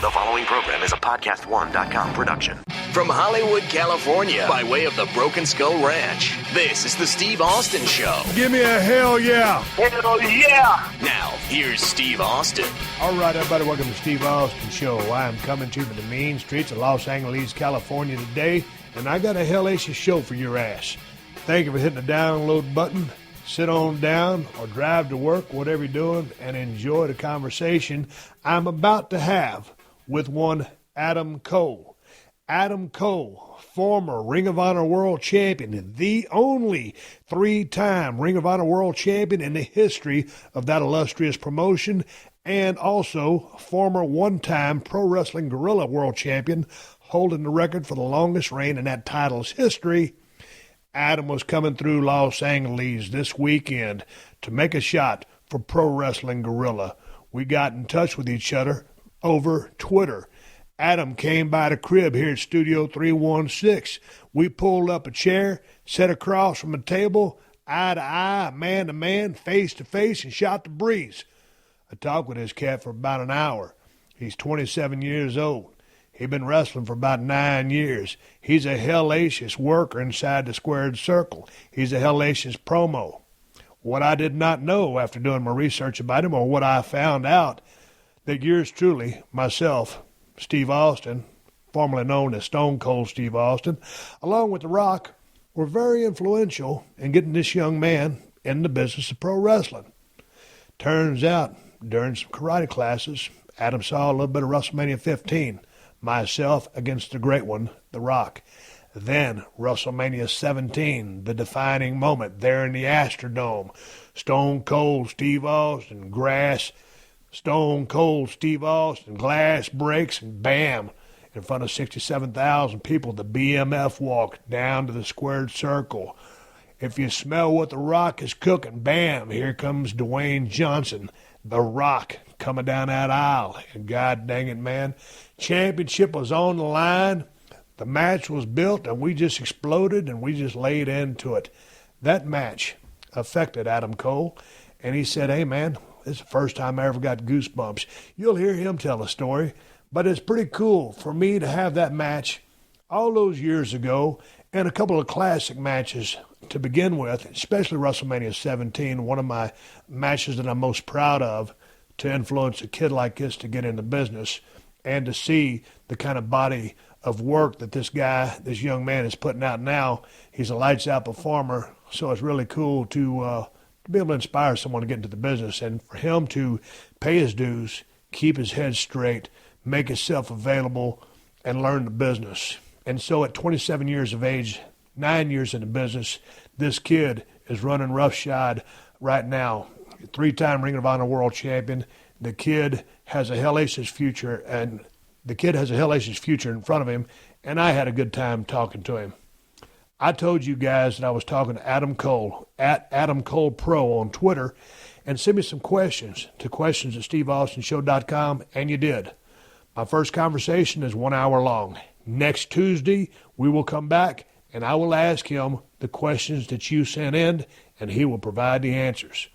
The following program is a PodcastOne.com production. From Hollywood, California, by way of the Broken Skull Ranch, this is the Steve Austin Show. Give me a hell yeah. Hell yeah. Now, here's Steve Austin. All right, everybody, welcome to Steve Austin Show. I am coming to you from the mean streets of Los Angeles, California today, and I got a hellacious show for your ass. Thank you for hitting the download button. Sit on down or drive to work, whatever you're doing, and enjoy the conversation I'm about to have with one Adam Cole. Adam Cole, former Ring of Honor World Champion, the only three-time Ring of Honor World Champion in the history of that illustrious promotion, and also former one-time Pro Wrestling Guerrilla World Champion, holding the record for the longest reign in that title's history. Adam was coming through Los Angeles this weekend to make a shot for Pro Wrestling Guerrilla. We got in touch with each other over Twitter. Adam came by the crib here at Studio 316. We pulled up a chair, sat across from a table, eye to eye, man to man, face to face, and shot the breeze. I talked with this cat for about an hour. He's 27 years old. He's been wrestling for about 9 years. He's a hellacious worker inside the squared circle. He's a hellacious promo. What I did not know after doing my research about him, or what I found out, that yours truly, myself, Steve Austin, formerly known as Stone Cold Steve Austin, along with The Rock, were very influential in getting this young man in the business of pro wrestling. Turns out, during some karate classes, Adam saw a little bit of WrestleMania 15. Myself against the great one, The Rock. Then WrestleMania 17, the defining moment there in the Astrodome. Stone Cold Steve Austin, Stone Cold Steve Austin, glass breaks, and bam, in front of 67,000 people, the BMF walked down to the squared circle. If you smell what The Rock is cooking, bam, here comes Dwayne Johnson, The Rock, coming down that aisle. And God dang it, man, championship was on the line. The match was built, and we just exploded, and we just laid into it. That match affected Adam Cole, and he said, hey, man, this is the first time I ever got goosebumps. You'll hear him tell a story, but it's pretty cool for me to have that match all those years ago and a couple of classic matches to begin with, especially WrestleMania 17, one of my matches that I'm most proud of, to influence a kid like this to get into business and to see the kind of body of work that this young man is putting out now. He's a lights-out performer, so it's really cool to be able to inspire someone to get into the business and for him to pay his dues, keep his head straight, make himself available, and learn the business. And so at 27 years of age, 9 years in the business, this kid is running roughshod right now. Three-time Ring of Honor World Champion. The kid has a hellacious future, and the kid has a hellacious future in front of him, and I had a good time talking to him. I told you guys that I was talking to Adam Cole, at Adam Cole Pro on Twitter, and send me some questions to questions@steveaustinshow.com, and you did. My first conversation is 1 hour long. Next Tuesday, we will come back, and I will ask him the questions that you sent in, and he will provide the answers.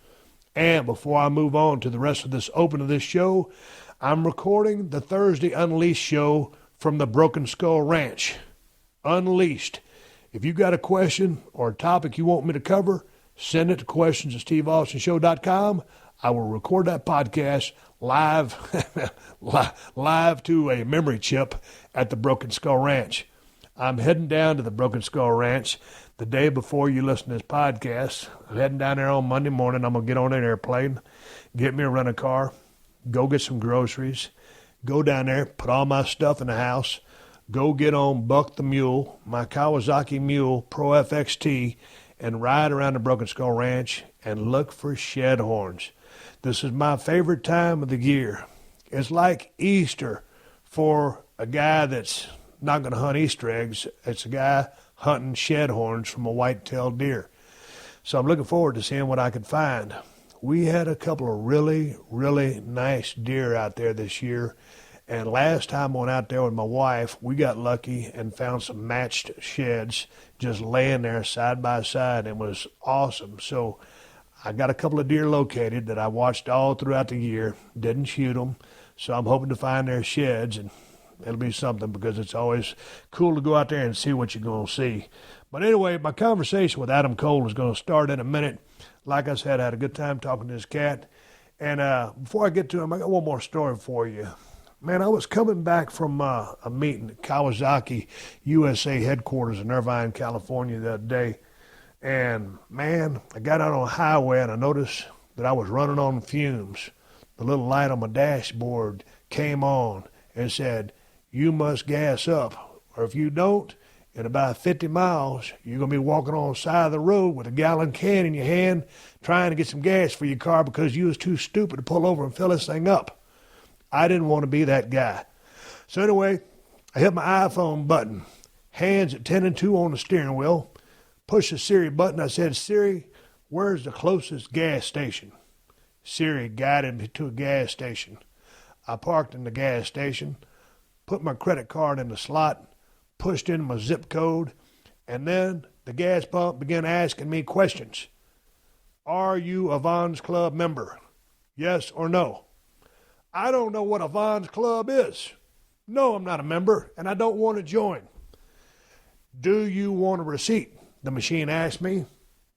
And before I move on to the rest of this open of this show, I'm recording the Thursday Unleashed show from the Broken Skull Ranch. Unleashed. If you got a question or a topic you want me to cover, send it to questions@steveaustinshow.com. I will record that podcast live to a memory chip at the Broken Skull Ranch. I'm heading down to the Broken Skull Ranch the day before you listen to this podcast. I'm heading down there on Monday morning. I'm going to get on an airplane, get me a rental car, go get some groceries, go down there, put all my stuff in the house, go get on Buck the Mule, my Kawasaki Mule Pro FXT, and ride around the Broken Skull Ranch and look for shed horns. This is my favorite time of the year. It's like Easter for a guy that's not going to hunt Easter eggs. It's a guy hunting shed horns from a white-tailed deer. So I'm looking forward to seeing what I can find. We had a couple of really, really nice deer out there this year. And last time I went out there with my wife, we got lucky and found some matched sheds just laying there side by side. It was awesome. So I got a couple of deer located that I watched all throughout the year. Didn't shoot them. So I'm hoping to find their sheds, and it'll be something because it's always cool to go out there and see what you're going to see. But anyway, my conversation with Adam Cole is going to start in a minute. Like I said, I had a good time talking to this cat. And before I get to him, I got one more story for you. Man, I was coming back from a meeting at Kawasaki USA headquarters in Irvine, California the other day. And, man, I got out on the highway and I noticed that I was running on fumes. The little light on my dashboard came on and said, "You must gas up, or if you don't, in about 50 miles, you're going to be walking on the side of the road with a gallon can in your hand trying to get some gas for your car because you was too stupid to pull over and fill this thing up." I didn't want to be that guy. So anyway, I hit my iPhone button, hands at 10 and 2 on the steering wheel, pushed the Siri button. I said, "Siri, where's the closest gas station?" Siri guided me to a gas station. I parked in the gas station, put my credit card in the slot, pushed in my zip code, and then the gas pump began asking me questions. "Are you a Vons Club member? Yes or no?" I don't know what a Vons Club is. No, I'm not a member, and I don't want to join. "Do you want a receipt?" the machine asked me.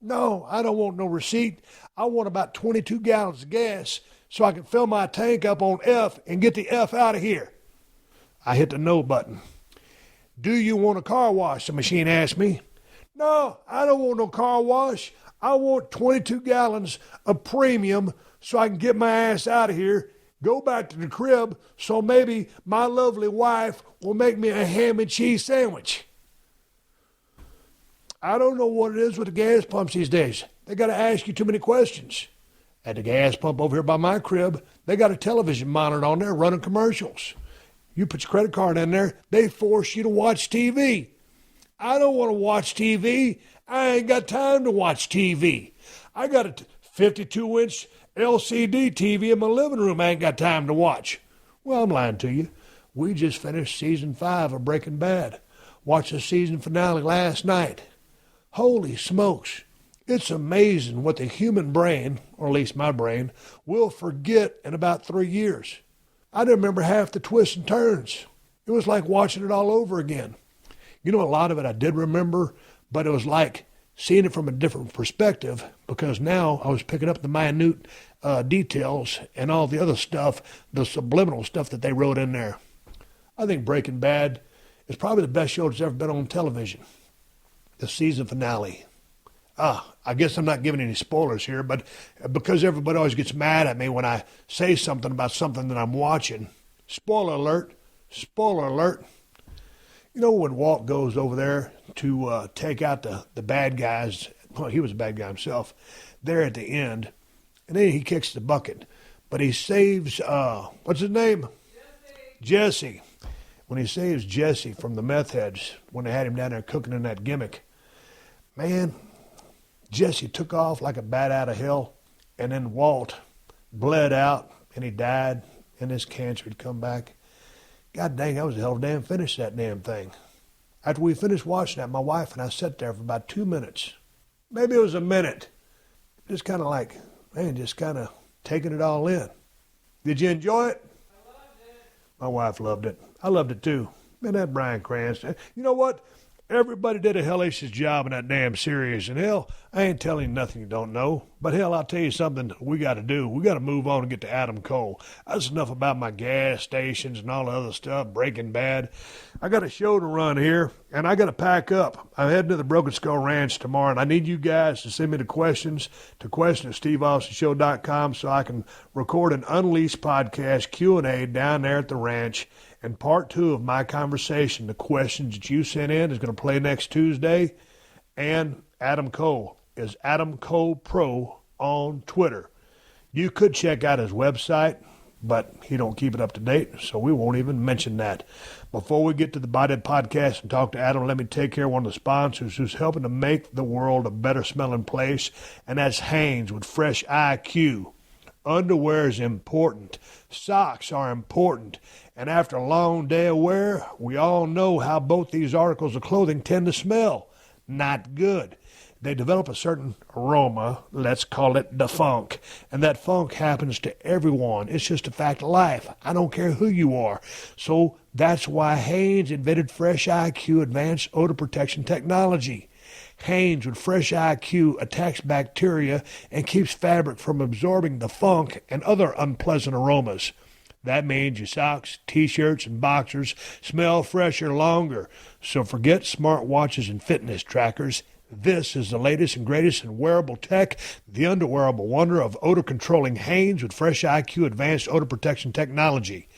No, I don't want no receipt. I want about 22 gallons of gas so I can fill my tank up on F and get the F out of here. I hit the no button. "Do you want a car wash?" the machine asked me. No, I don't want no car wash. I want 22 gallons of premium so I can get my ass out of here, go back to the crib so maybe my lovely wife will make me a ham and cheese sandwich. I don't know what it is with the gas pumps these days. They got to ask you too many questions. At the gas pump over here by my crib, they got a television monitor on there running commercials. You put your credit card in there, they force you to watch TV. I don't want to watch TV. I ain't got time to watch TV. I got a 52-inch LCD TV in my living room I ain't got time to watch. Well, I'm lying to you. We just finished season 5 of Breaking Bad. Watched the season finale last night. Holy smokes. It's amazing what the human brain, or at least my brain, will forget in about 3 years. I didn't remember half the twists and turns. It was like watching it all over again. You know, a lot of it I did remember, but it was like seeing it from a different perspective because now I was picking up the minute details and all the other stuff, the subliminal stuff that they wrote in there. I think Breaking Bad is probably the best show that's ever been on television. The season finale. I guess I'm not giving any spoilers here, but because everybody always gets mad at me when I say something about something that I'm watching. Spoiler alert. Spoiler alert. You know when Walt goes over there to take out the bad guys, well, he was a bad guy himself, there at the end, and then he kicks the bucket. But he saves, what's his name? Jesse. When he saves Jesse from the meth heads, when they had him down there cooking in that gimmick, man, Jesse took off like a bat out of hell, and then Walt bled out, and he died, and his cancer had come back. God dang, I was a hell of a damn finish that damn thing. After we finished watching that, my wife and I sat there for about 2 minutes. Maybe it was a minute. Just kind of like, man, just kind of taking it all in. Did you enjoy it? I loved it. My wife loved it. I loved it too. Man, that Bryan Cranston. You know what? Everybody did a hellacious job in that damn series. And hell, I ain't telling you nothing you don't know. But hell, I'll tell you something we got to do. We got to move on and get to Adam Cole. That's enough about my gas stations and all the other stuff, Breaking Bad. I got a show to run here, and I got to pack up. I'm heading to the Broken Skull Ranch tomorrow, and I need you guys to send me the questions to question@steveaustonshow.com so I can record an Unleashed podcast Q&A down there at the ranch. And part 2 of my conversation, the questions that you sent in, is going to play next Tuesday. And Adam Cole is Adam Cole Pro on Twitter. You could check out his website, but he don't keep it up to date, so we won't even mention that. Before we get to the Body Podcast and talk to Adam, let me take care of one of the sponsors who's helping to make the world a better smelling place, and that's Hanes with Fresh IQ. Underwear is important. Socks are important. And after a long day of wear, we all know how both these articles of clothing tend to smell. Not good. they develop a certain aroma, let's call it the funk. And that funk happens to everyone. It's just a fact of life. I don't care who you are. So that's why Hanes invented Fresh IQ Advanced Odor Protection Technology. Hanes with Fresh IQ attacks bacteria and keeps fabric from absorbing the funk and other unpleasant aromas. That means your socks, T-shirts, and boxers smell fresher longer. So forget smartwatches and fitness trackers. This is the latest and greatest in wearable tech, the underwearable wonder of odor-controlling Hanes with Fresh IQ Advanced Odor Protection Technology.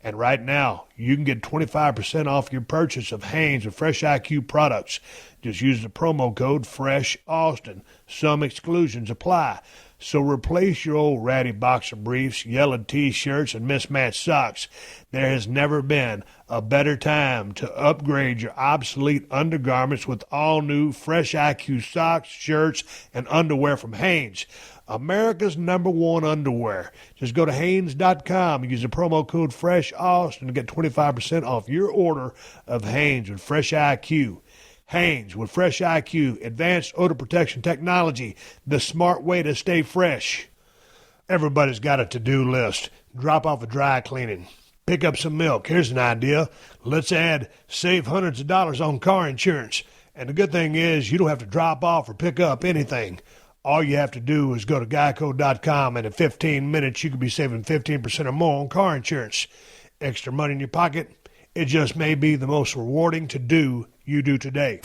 And right now, you can get 25% off your purchase of Hanes with Fresh IQ products. Just use the promo code FRESHAUSTIN. Some exclusions apply. So replace your old ratty boxer briefs, yellowed T-shirts, and mismatched socks. There has never been a better time to upgrade your obsolete undergarments with all new Fresh IQ socks, shirts, and underwear from Hanes. America's #1 underwear. Just go to Hanes.com and use the promo code FRESHAUSTIN to get 25% off your order of Hanes with Fresh IQ. Hanes with Fresh IQ Advanced Odor Protection Technology, the smart way to stay fresh. Everybody's got a to-do list. Drop off a dry cleaning. Pick up some milk. Here's an idea. Let's save hundreds of dollars on car insurance. And the good thing is you don't have to drop off or pick up anything. All you have to do is go to Geico.com, and in 15 minutes you could be saving 15% or more on car insurance. Extra money in your pocket? It just may be the most rewarding to-do you do today.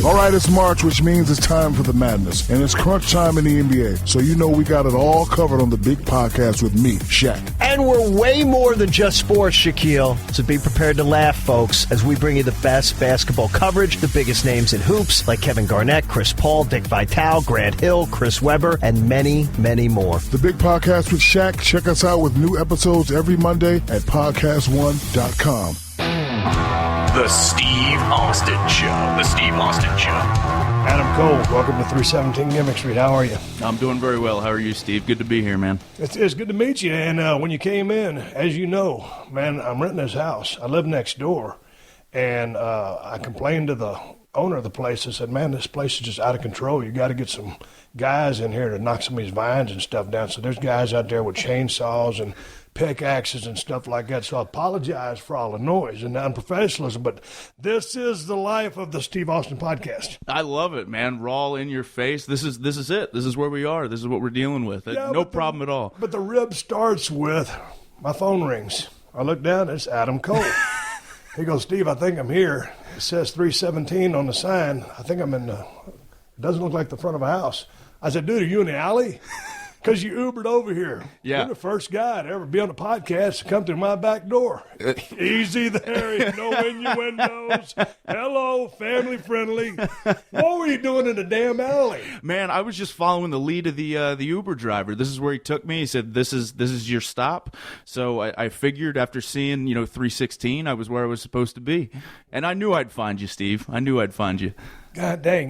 All right, it's March, which means it's time for the madness. And it's crunch time in the NBA. So you know we got it all covered on the big podcast with me, Shaq. And we're way more than just sports, Shaquille. So be prepared to laugh, folks, as we bring you the best basketball coverage, the biggest names in hoops, like Kevin Garnett, Chris Paul, Dick Vitale, Grant Hill, Chris Webber, and many, many more. The big podcast with Shaq. Check us out with new episodes every Monday at PodcastOne.com. The Steve Austin Show. The Steve Austin Show. Adam Cole, welcome to 317 Gimmick Street. How are you? I'm doing very well. How are you, Steve? Good to be here, man. It's good to meet you. And when you came in, as you know, man, I'm renting this house. I live next door. And I complained to the owner of the place. I said, man, this place is just out of control. You got to get some guys in here to knock some of these vines and stuff down. So there's guys out there with chainsaws and pickaxes and stuff like that. So I apologize for all the noise and the unprofessionalism, but this is the life of the Steve Austin podcast. I love it, man. Raw in your face. This is it. This is where we are. This is what we're dealing with. Yeah, no problem at all. But the rib starts with my phone rings. I look down, it's Adam Cole. He goes, Steve, I think I'm here. It says 317 on the sign. I think I'm in it doesn't look like the front of a house. I said, dude, are you in the alley? Because you Ubered over here. Yeah. You're the first guy to ever be on a podcast to come through my back door. Easy there, no innuendos. Hello, family friendly. What were you doing in the damn alley? Man, I was just following the lead of the Uber driver. This is where he took me. He said, "This is your stop." So I figured after seeing 316, I was where I was supposed to be, and I knew I'd find you, Steve. I knew I'd find you. God dang,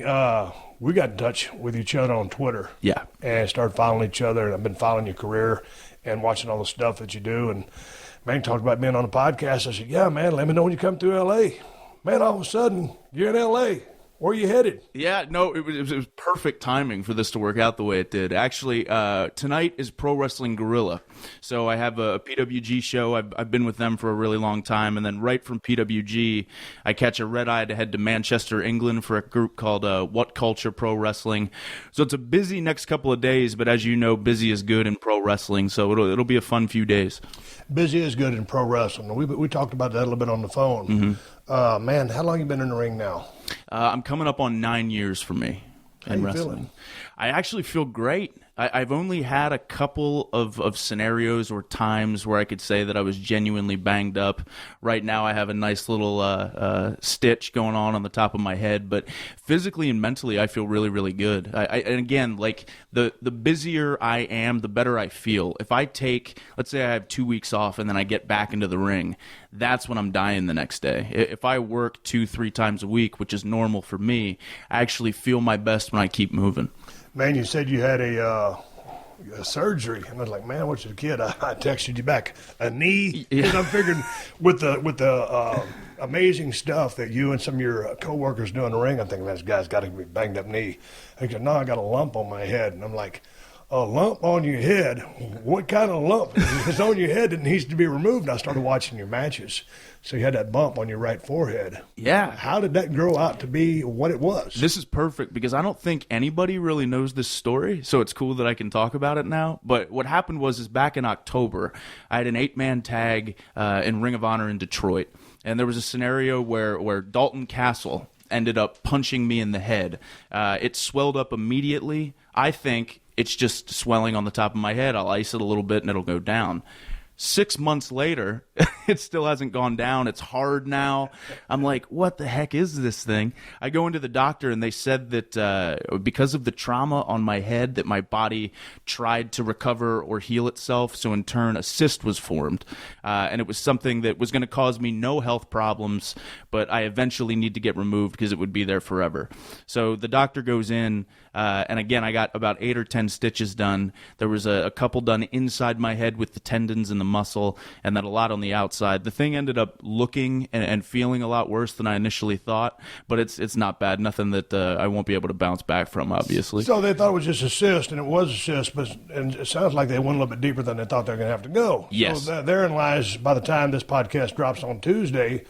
we got in touch with each other on Twitter. Yeah. And started following each other, and I've been following your career and watching all the stuff that you do. And, man, talked about being on a podcast. I said, yeah, man, let me know when you come through L.A. Man, all of a sudden, you're in L.A. Where are you headed? Yeah, no, it was perfect timing for this to work out the way it did. Actually, tonight is Pro Wrestling Guerrilla. So I have a PWG show. I've been with them for a really long time. And then right from PWG, I catch a red-eye to head to Manchester, England for a group called What Culture Pro Wrestling. So it's a busy next couple of days, but as you know, busy is good in pro wrestling. So it'll be a fun few days. Busy is good in pro wrestling. We talked about that a little bit on the phone. Mm-hmm. Man, how long you been in the ring now? I'm coming up on 9 years for me in wrestling. Feeling? I actually feel great. I've only had a couple of scenarios or times where I could say that I was genuinely banged up. Right now I have a nice little stitch going on the top of my head, but physically and mentally I feel really, really good. And again, like the busier I am, the better I feel. If I take, let's say I have 2 weeks off and then I get back into the ring, that's when I'm dying the next day. If I work 2-3 times a week, which is normal for me, I actually feel my best when I keep moving. Man, you said you had a surgery, and I was like, man, what's your kid? I texted you back. A knee? Yeah. And I'm figuring with the amazing stuff that you and some of your coworkers do in the ring. I'm thinking, this guy's got a banged up knee. He said, no, I got a lump on my head. And I'm like, a lump on your head? What kind of lump? It's on your head that needs to be removed. And I started watching your matches. So you had that bump on your right forehead. Yeah. How did that grow out to be what it was? This is perfect because I don't think anybody really knows this story, so it's cool that I can talk about it now. But what happened was back in October, I had an 8-man tag in Ring of Honor in Detroit. And there was a scenario where Dalton Castle ended up punching me in the head. It swelled up immediately. I think it's just swelling on the top of my head. I'll ice it a little bit and it'll go down. 6 months later, it still hasn't gone down. It's hard now. I'm like, what the heck is this thing? I go into the doctor, and they said that because of the trauma on my head, that my body tried to recover or heal itself, so in turn, a cyst was formed. And it was something that was going to cause me no health problems, but I eventually need to get removed because it would be there forever. So the doctor goes in, and again, I got about 8 or 10 stitches done. There was a couple done inside my head with the tendons and the muscle, and then a lot on the outside. The thing ended up looking and feeling a lot worse than I initially thought, but it's not bad. Nothing that I won't be able to bounce back from, obviously. So they thought it was just a cyst, and it was a cyst, and it sounds like they went a little bit deeper than they thought they were going to have to go. Yes. So therein lies, by the time this podcast drops on Tuesday,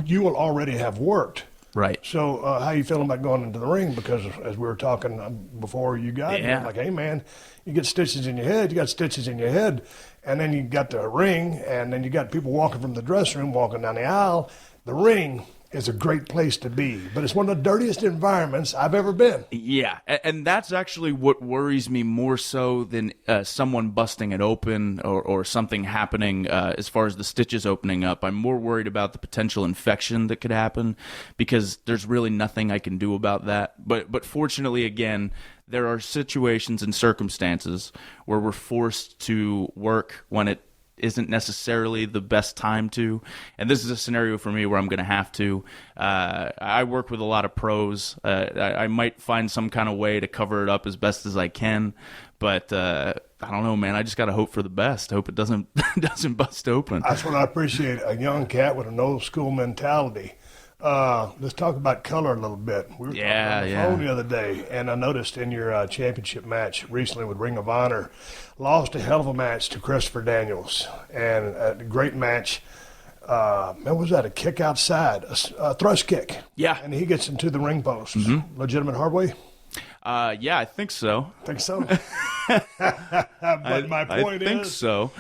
you will already have worked. Right. So how you feeling about going into the ring? Because as we were talking before you got here, like, hey, man, you get stitches in your head, you got stitches in your head, and then you got the ring, and then you got people walking from the dressing room, walking down the aisle. The ring is a great place to be, but it's one of the dirtiest environments I've ever been. Yeah, and that's actually what worries me more so than someone busting it open or something happening as far as the stitches opening up. I'm more worried about the potential infection that could happen because there's really nothing I can do about that. But fortunately, again, there are situations and circumstances where we're forced to work when it isn't necessarily the best time to, and this is a scenario for me where I'm going to have to. I work with a lot of pros. I might find some kind of way to cover it up as best as I can, but I don't know, man. I just got to hope for the best. Hope it doesn't bust open. That's what I appreciate, a young cat with an old school mentality. Let's talk about color a little bit. We were talking on the phone the other day, and I noticed in your championship match recently with Ring of Honor, lost a hell of a match to Christopher Daniels, and a great match. Man, was that a kick outside, a thrust kick? Yeah. And he gets into the ring post. Mm-hmm. Legitimate hard way? Yeah, I think so. Think so? But my point I think so.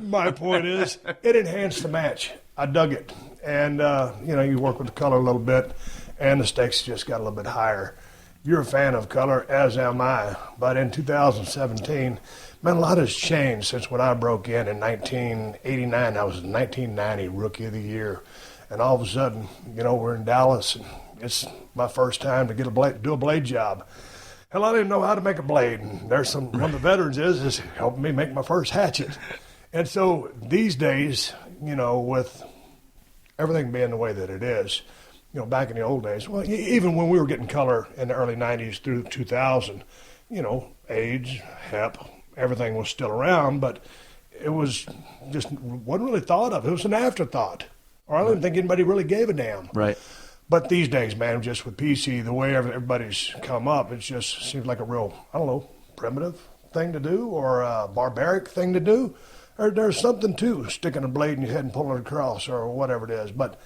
My point is, it enhanced the match. I dug it. And, you work with the color a little bit, and the stakes just got a little bit higher. You're a fan of color, as am I. But in 2017, man, a lot has changed since when I broke in 1989. I was the 1990 Rookie of the Year. And all of a sudden, we're in Dallas, and it's my first time to get do a blade job. Hell, I didn't know how to make a blade. And there's one of the veterans is helping me make my first hatchet. And so these days, with everything being the way that it is, back in the old days, well, even when we were getting color in the early 90s through 2000, AIDS, HEP, everything was still around, but it wasn't really thought of. It was an afterthought. Or I don't even think anybody really gave a damn. Right. But these days, man, just with PC, the way everybody's come up, it just seems like a real, primitive thing to do or a barbaric thing to do. Or there's something to sticking a blade in your head and pulling it across or whatever it is. But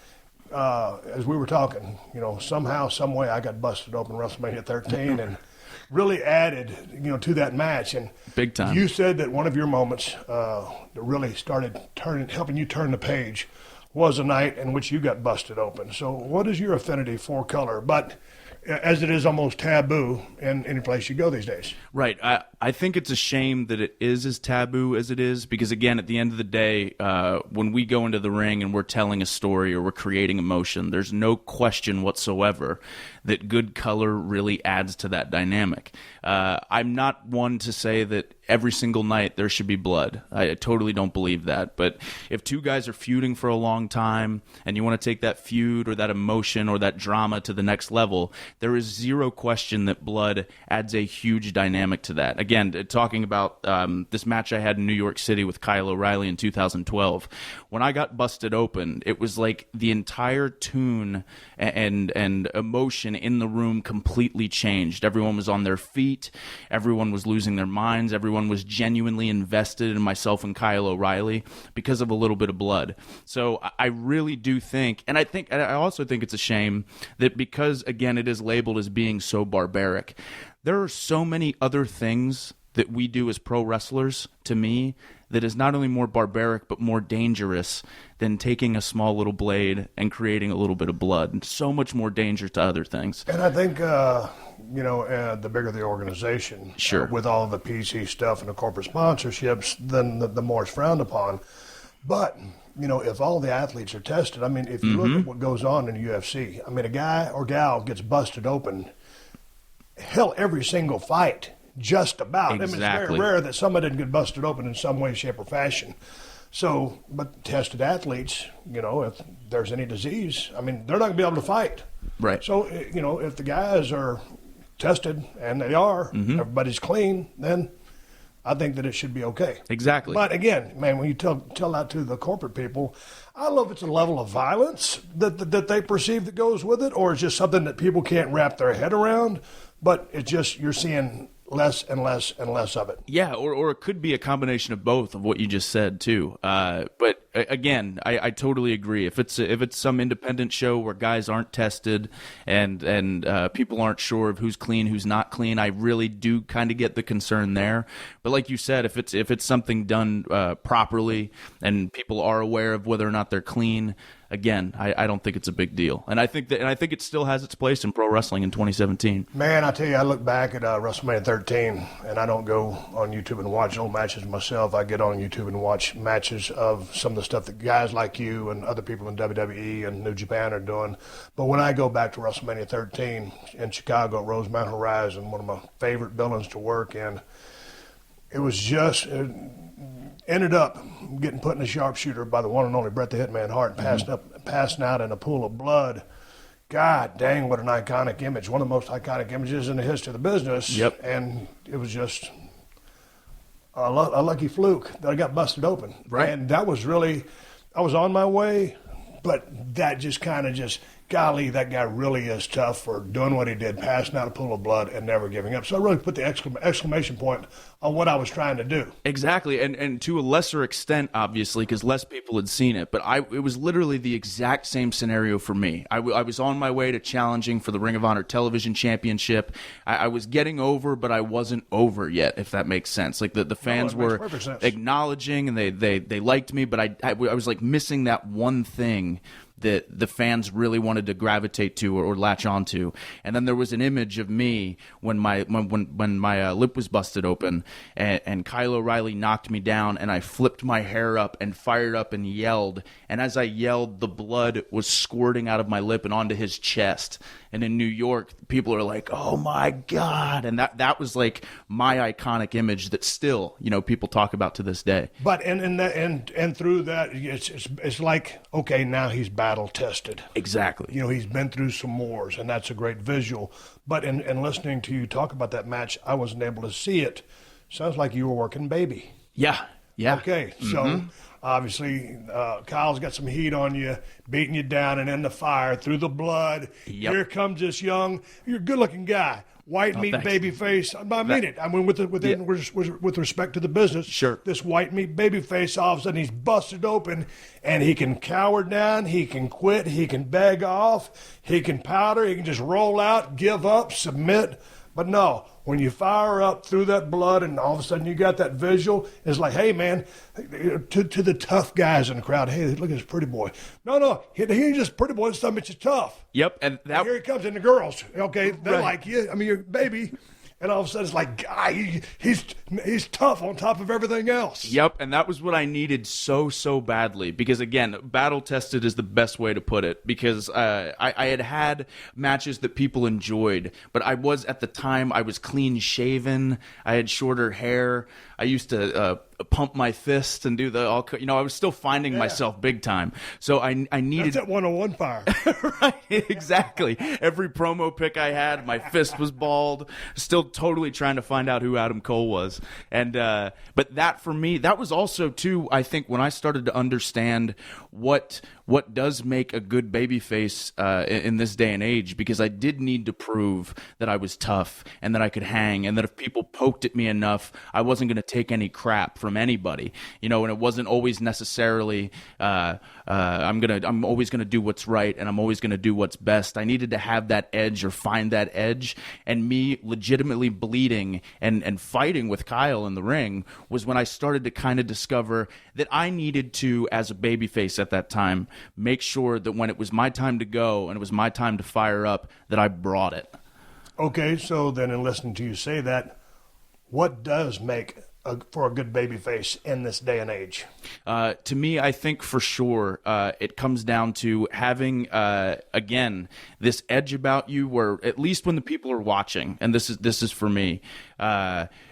as we were talking, somehow, some way I got busted open WrestleMania 13 and really added, to that match. And big time. You said that one of your moments that really started helping you turn the page was a night in which you got busted open. So what is your affinity for color? But as it is almost taboo in any place you go these days. Right. I think it's a shame that it is as taboo as it is because, again, at the end of the day, when we go into the ring and we're telling a story or we're creating emotion, there's no question whatsoever that good color really adds to that dynamic. I'm not one to say that every single night there should be blood. I totally don't believe that. But if two guys are feuding for a long time and you want to take that feud or that emotion or that drama to the next level, there is zero question that blood adds a huge dynamic to that. Again, again, talking about this match I had in New York City with Kyle O'Reilly in 2012. When I got busted open, it was like the entire tune and emotion in the room completely changed. Everyone was on their feet. Everyone was losing their minds. Everyone was genuinely invested in myself and Kyle O'Reilly because of a little bit of blood. So I really do think, and I also think it's a shame that because, again, it is labeled as being so barbaric, there are so many other things that we do as pro wrestlers, to me, that is not only more barbaric but more dangerous than taking a small little blade and creating a little bit of blood. And so much more danger to other things. And I think, the bigger the organization, sure, with all the PC stuff and the corporate sponsorships, then the more it's frowned upon. But, if all the athletes are tested, I mean, if you look at what goes on in the UFC, I mean, a guy or gal gets busted open, hell, every single fight, just about. Exactly. I mean, it's very rare that somebody didn't get busted open in some way, shape, or fashion. So, but tested athletes, if there's any disease, I mean, they're not going to be able to fight. Right. So, if the guys are tested, and they are, everybody's clean, then I think that it should be okay. Exactly. But again, man, when you tell that to the corporate people, I don't know if it's a level of violence that they perceive that goes with it, or it's just something that people can't wrap their head around, but it's just you're seeing less and less and less of it. Yeah, or it could be a combination of both of what you just said too. But again, I totally agree. If it's some independent show where guys aren't tested and people aren't sure of who's clean, who's not clean, I really do kind of get the concern there. But like you said, if it's something done properly and people are aware of whether or not they're clean, again, I don't think it's a big deal, and I think it still has its place in pro wrestling in 2017. Man, I tell you, I look back at WrestleMania 13, and I don't go on YouTube and watch old matches myself. I get on YouTube and watch matches of some of the stuff that guys like you and other people in WWE and New Japan are doing. But when I go back to WrestleMania 13 in Chicago at Rosemount Horizon, one of my favorite buildings to work in, it was just... ended up getting put in a sharpshooter by the one and only Bret the Hitman Hart, passing out in a pool of blood. God dang, what an iconic image. One of the most iconic images in the history of the business. Yep. And it was just a lucky fluke that I got busted open. Right. And that was really, I was on my way, but that just kind of golly, that guy really is tough for doing what he did, passing out a pool of blood and never giving up. So I really put the exclamation point on what I was trying to do. Exactly, and to a lesser extent, obviously, because less people had seen it. But it was literally the exact same scenario for me. I was on my way to challenging for the Ring of Honor Television Championship. I was getting over, but I wasn't over yet, if that makes sense. Like the fans were acknowledging, and they liked me, but I was like missing that one thing that the fans really wanted to gravitate to or latch onto. And then there was an image of me when my lip was busted open, and Kyle O'Reilly knocked me down, and I flipped my hair up and fired up and yelled. And as I yelled, the blood was squirting out of my lip and onto his chest. And in New York, people are like, "Oh my God!" And that was like my iconic image that still, people talk about to this day. But and through that, it's like, okay, now he's battle tested. Exactly. He's been through some wars, and that's a great visual. But in listening to you talk about that match, I wasn't able to see it. Sounds like you were working baby. Yeah. Okay, so obviously Kyle's got some heat on you, beating you down and in the fire through the blood. Yep. Here comes this you're a good-looking guy. White meat baby face. I mean it. I mean, with respect to the business, sure. This white meat baby face, all of a sudden he's busted open, and he can cower down, he can quit, he can beg off, he can powder, he can just roll out, give up, submit. But no, when you fire up through that blood and all of a sudden you got that visual, it's like, hey, man, to the tough guys in the crowd, hey, look at this pretty boy. No, he ain't just pretty boy, this stuff makes you tough. Yep. And here he comes in the girls, okay? They're right. like, yeah, I mean, you're a baby. And all of a sudden it's like, he's tough on top of everything else. Yep, and that was what I needed so badly. Because, again, battle-tested is the best way to put it. Because I had matches that people enjoyed. But at the time, I was clean-shaven. I had shorter hair. I used to pump my fist and do I was still finding myself big time. So I needed... That's that 101 fire. Right, exactly. Every promo pic I had, my fist was bald. Still totally trying to find out who Adam Cole was. And but that for me, that was also too, I think, when I started to understand what does make a good babyface in this day and age, because I did need to prove that I was tough and that I could hang, and that if people poked at me enough, I wasn't going to take any crap from anybody, and it wasn't always necessarily I'm always going to do what's right, and I'm always going to do what's best. I needed to have that edge, or find that edge, and me legitimately bleeding and fighting with Kyle in the ring was when I started to kind of discover that I needed to, as a babyface at that time, make sure that when it was my time to go and it was my time to fire up, that I brought it. Okay, so then in listening to you say that, what does make for a good babyface in this day and age? To me, I think for sure it comes down to having, again, this edge about you where, at least when the people are watching, and this is for me,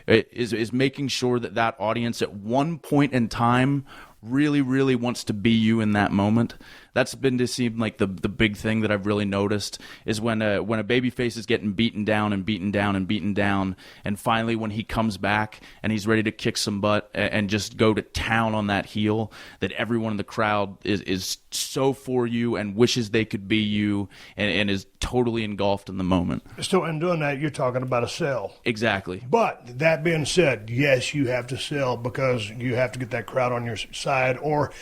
is making sure that audience at one point in time really, really wants to be you in that moment. That's been to seem like the big thing that I've really noticed is when a babyface is getting beaten down and beaten down and beaten down, and finally when he comes back and he's ready to kick some butt and just go to town on that heel, that everyone in the crowd is so for you and wishes they could be you, and is totally engulfed in the moment. So in doing that, you're talking about a sell. Exactly. But that being said, yes, you have to sell because you have to get that crowd on your side, or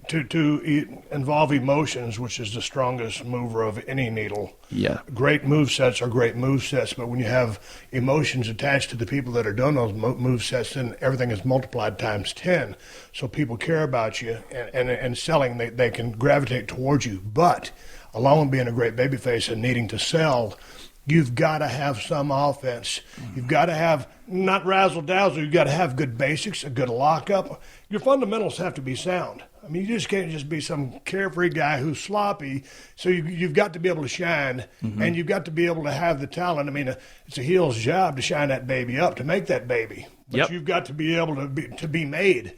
to involve emotions, which is the strongest mover of any needle. Yeah. Great move sets are great move sets, but when you have emotions attached to the people that are doing those move sets, then everything is multiplied times 10. So people care about you, and selling, they can gravitate towards you. But along with being a great babyface and needing to sell, you've got to have some offense. You've got to have, not razzle-dazzle, you've got to have good basics, a good lockup. Your fundamentals have to be sound. I mean, you just can't just be some carefree guy who's sloppy. So you've got to be able to shine, and you've got to be able to have the talent. I mean, it's a heel's job to shine that baby up, to make that baby. But you've got to be able to be made,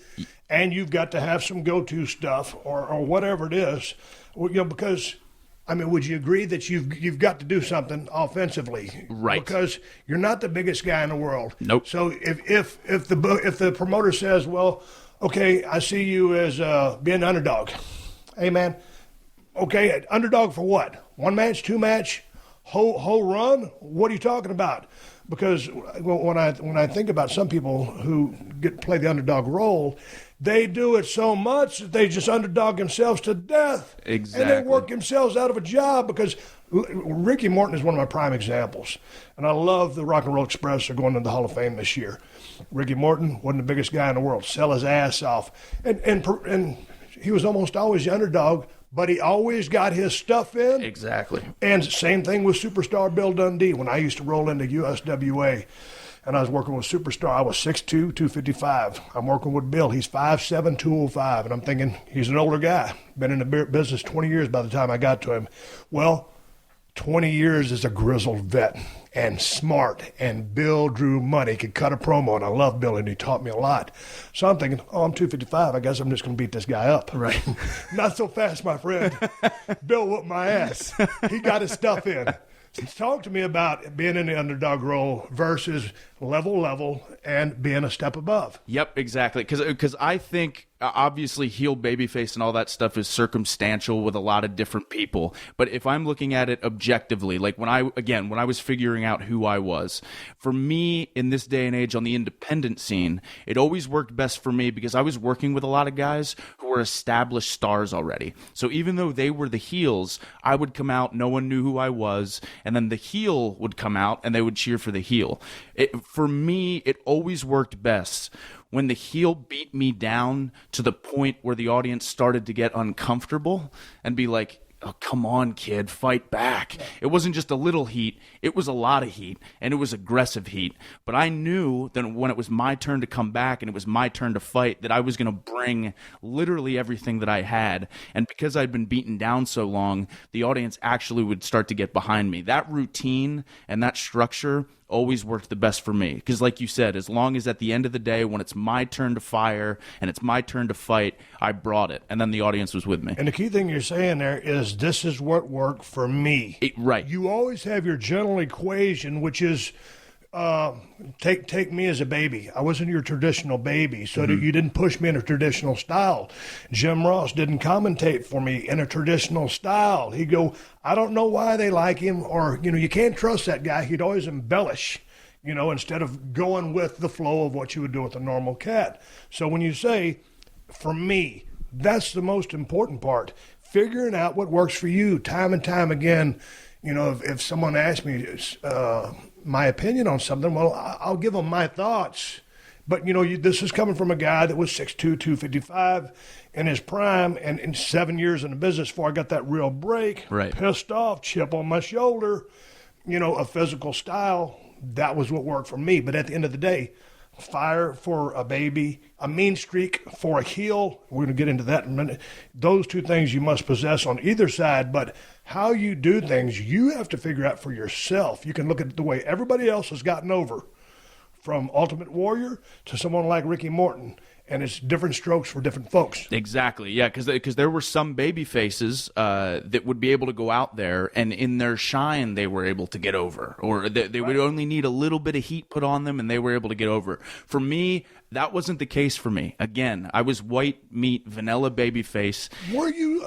and you've got to have some go-to stuff or whatever it is, because – I mean, would you agree that you've got to do something offensively? Right. Because you're not the biggest guy in the world. Nope. So if the promoter says, well, okay, I see you as being an underdog. Hey, man, okay, underdog for what? One match, two match, whole run? What are you talking about? Because when I think about some people who play the underdog role, they do it so much that they just underdog themselves to death. Exactly. And they work themselves out of a job, because Ricky Morton is one of my prime examples. And I love the Rock and Roll Express are going to the Hall of Fame this year. Ricky Morton wasn't the biggest guy in the world, sell his ass off. And he was almost always the underdog, but he always got his stuff in. Exactly. And same thing with Superstar Bill Dundee. When I used to roll into USWA and I was working with Superstar, I was 6'2", 255. I'm working with Bill. He's 5'7", 205. And I'm thinking, he's an older guy. Been in the business 20 years by the time I got to him. Well, 20 years as a grizzled vet and smart, and Bill drew money, could cut a promo, and I love Bill, and he taught me a lot. So I'm thinking, I'm 255, I guess I'm just going to beat this guy up. Right. Not so fast, my friend. Bill whooped my ass. He got his stuff in. Talk to me about being in the underdog role versus level and being a step above. Yep, exactly. Because I think obviously heel, babyface, and all that stuff is circumstantial with a lot of different people. But if I'm looking at it objectively, like when I was figuring out who I was, for me in this day and age on the independent scene, it always worked best for me because I was working with a lot of guys who were established stars already. So even though they were the heels, I would come out, no one knew who I was, and then the heel would come out and they would cheer for the heel. For me, it always worked best when the heel beat me down to the point where the audience started to get uncomfortable and be like, oh, come on, kid, fight back. It wasn't just a little heat. It was a lot of heat, and it was aggressive heat. But I knew that when it was my turn to come back and it was my turn to fight, that I was going to bring literally everything that I had. And because I'd been beaten down so long, the audience actually would start to get behind me. That routine and that structure always worked the best for me. Because like you said, as long as at the end of the day, when it's my turn to fire and it's my turn to fight, I brought it. And then the audience was with me. And the key thing you're saying there is this is what worked for me. Right. You always have your general equation, which is take me as a baby. I wasn't your traditional baby, so that you didn't push me in a traditional style. Jim Ross didn't commentate for me in a traditional style. He'd go, I don't know why they like him, or, you can't trust that guy. He'd always embellish, instead of going with the flow of what you would do with a normal cat. So when you say, for me, that's the most important part. Figuring out what works for you time and time again. If someone asks me my opinion on something, well, I'll give them my thoughts. But, this is coming from a guy that was 6'2", 255 in his prime, and in 7 years in the business before I got that real break, right. Pissed off, chip on my shoulder, a physical style. That was what worked for me. But at the end of the day, fire for a baby, a mean streak for a heel. We're going to get into that in a minute. Those two things you must possess on either side, but how you do things, you have to figure out for yourself. You can look at the way everybody else has gotten over, from Ultimate Warrior to someone like Ricky Morton, and it's different strokes for different folks. Exactly, yeah, because there were some baby faces that would be able to go out there, and in their shine, they were able to get over. Or they would only need a little bit of heat put on them, and they were able to get over. For me, that wasn't the case for me. Again, I was white meat, vanilla baby face. Were you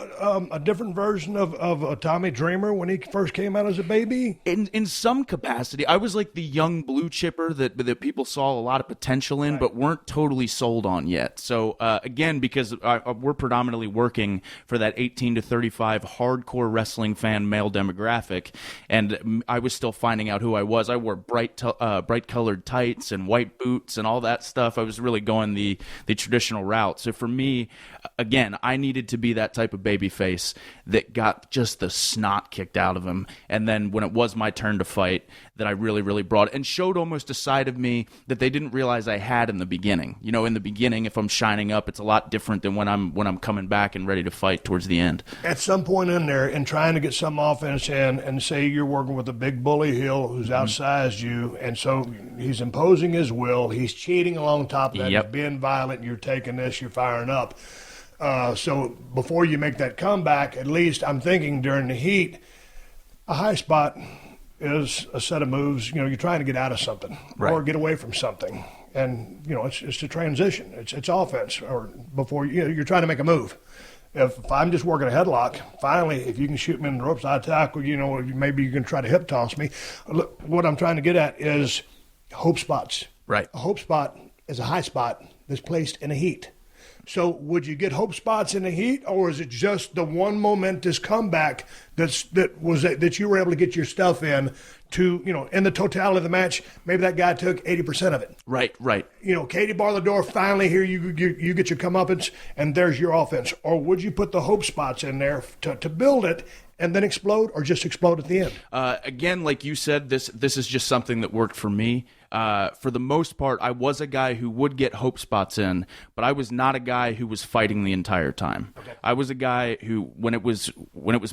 a different version of Tommy Dreamer when he first came out as a baby? In some capacity. I was like the young blue chipper that people saw a lot of potential in, but weren't totally sold on yet. So, again, because we're predominantly working for that 18 to 35 hardcore wrestling fan male demographic, and I was still finding out who I was. I wore bright-colored tights and white boots and all that stuff. I was really going the traditional route. So for me, again, I needed to be that type of baby face that got just the snot kicked out of him. And then when it was my turn to fight, that I really, really brought it and showed almost a side of me that they didn't realize I had in the beginning. In the beginning, if I'm shining up, it's a lot different than when I'm coming back and ready to fight towards the end. At some point in there, and trying to get some offense in, and say you're working with a big bully heel who's outsized you, and so he's imposing his will, he's cheating along top of that, he's being violent, you're taking this, you're firing up. So before you make that comeback, at least I'm thinking during the heat, a high spot is a set of moves. You're trying to get out of something or get away from something. And, it's a transition. It's offense, or before you're trying to make a move. If I'm just working a headlock, finally, if you can shoot me in the ropes, I tackle, maybe you can try to hip toss me. Look, what I'm trying to get at is hope spots. Right. A hope spot is a high spot that's placed in a heat. So would you get hope spots in the heat, or is it just the one momentous comeback that you were able to get your stuff in to, in the totality of the match, maybe that guy took 80% of it. Right. Katie bar the door, finally here you get your comeuppance, and there's your offense. Or would you put the hope spots in there to build it and then explode, or just explode at the end? Again, like you said, this is just something that worked for me. For the most part, I was a guy who would get hope spots in, but I was not a guy who was fighting the entire time. Okay. I was a guy who, when it was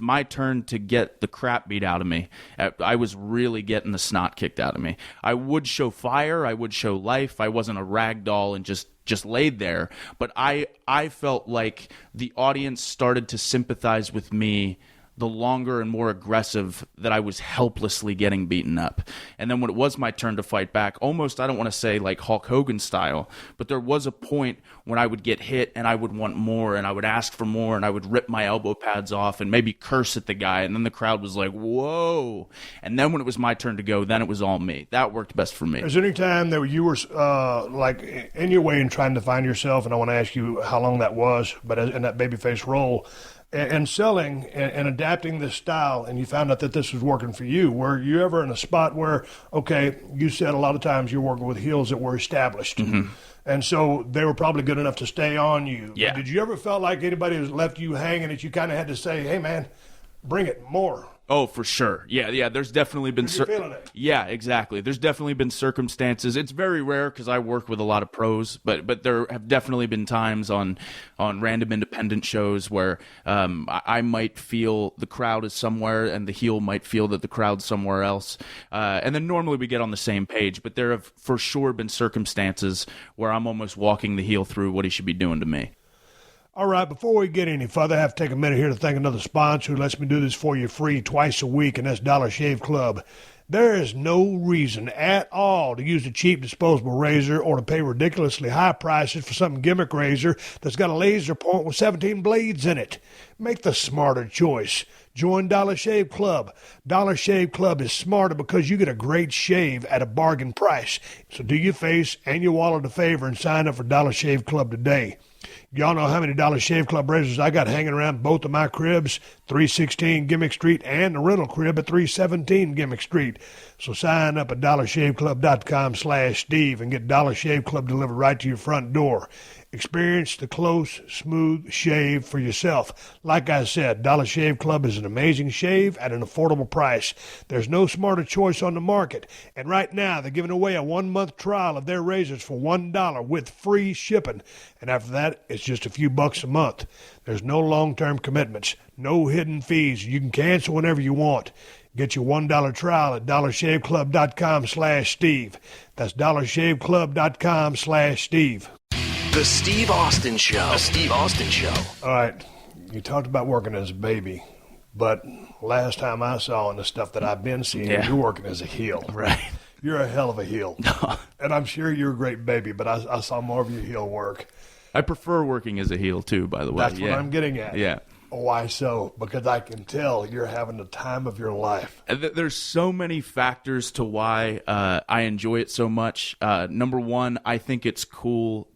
my turn to get the crap beat out of me, I was really getting the snot kicked out of me. I would show fire, I would show life. I wasn't a rag doll and just laid there, but I felt like the audience started to sympathize with me the longer and more aggressive that I was helplessly getting beaten up. And then when it was my turn to fight back, almost, I don't want to say like Hulk Hogan style, but there was a point when I would get hit and I would want more, and I would ask for more, and I would rip my elbow pads off and maybe curse at the guy, and then the crowd was like, whoa. And then when it was my turn to go, then it was all me. That worked best for me. Is there any time that you were like in your way and trying to find yourself, and I want to ask you how long that was, but in that babyface role, and selling and adapting this style, and you found out that this was working for you, were you ever in a spot where, okay, you said a lot of times you're working with heels that were established, and so they were probably good enough to stay on you. Yeah. Did you ever felt like anybody was left you hanging that you kind of had to say, hey, man, bring it more? Oh, for sure. Yeah. There's definitely been. You're feeling it. Yeah, exactly. There's definitely been circumstances. It's very rare because I work with a lot of pros, but there have definitely been times on random independent shows where I might feel the crowd is somewhere and the heel might feel that the crowd's somewhere else, and then normally we get on the same page. But there have for sure been circumstances where I'm almost walking the heel through what he should be doing to me. All right, before we get any further, I have to take a minute here to thank another sponsor who lets me do this for you free twice a week, and that's Dollar Shave Club. There is no reason at all to use a cheap disposable razor or to pay ridiculously high prices for some gimmick razor that's got a laser point with 17 blades in it. Make the smarter choice. Join Dollar Shave Club. Dollar Shave Club is smarter because you get a great shave at a bargain price. So do your face and your wallet a favor and sign up for Dollar Shave Club today. Y'all know how many Dollar Shave Club razors I got hanging around both of my cribs, 316 Gimmick Street and the rental crib at 317 Gimmick Street. So sign up at dollarshaveclub.com/Steve and get Dollar Shave Club delivered right to your front door. Experience the close, smooth shave for yourself. Like I said, Dollar Shave Club is an amazing shave at an affordable price. There's no smarter choice on the market. And right now, they're giving away a 1-month trial of their razors for $1 with free shipping. And after that, it's just a few bucks a month. There's no long-term commitments, no hidden fees. You can cancel whenever you want. Get your $1 trial at dollarshaveclub.com/Steve. That's dollarshaveclub.com/Steve. The Steve Austin Show. The Steve Austin Show. All right, you talked about working as a baby, but last time I saw in the stuff that I've been seeing, you're working as a heel. Right. You're a hell of a heel. And I'm sure you're a great baby, but I saw more of your heel work. I prefer working as a heel, too, by the way. That's what I'm getting at. Yeah. Why so? Because I can tell you're having the time of your life. There's so many factors to why I enjoy it so much. Number one, I think it's cool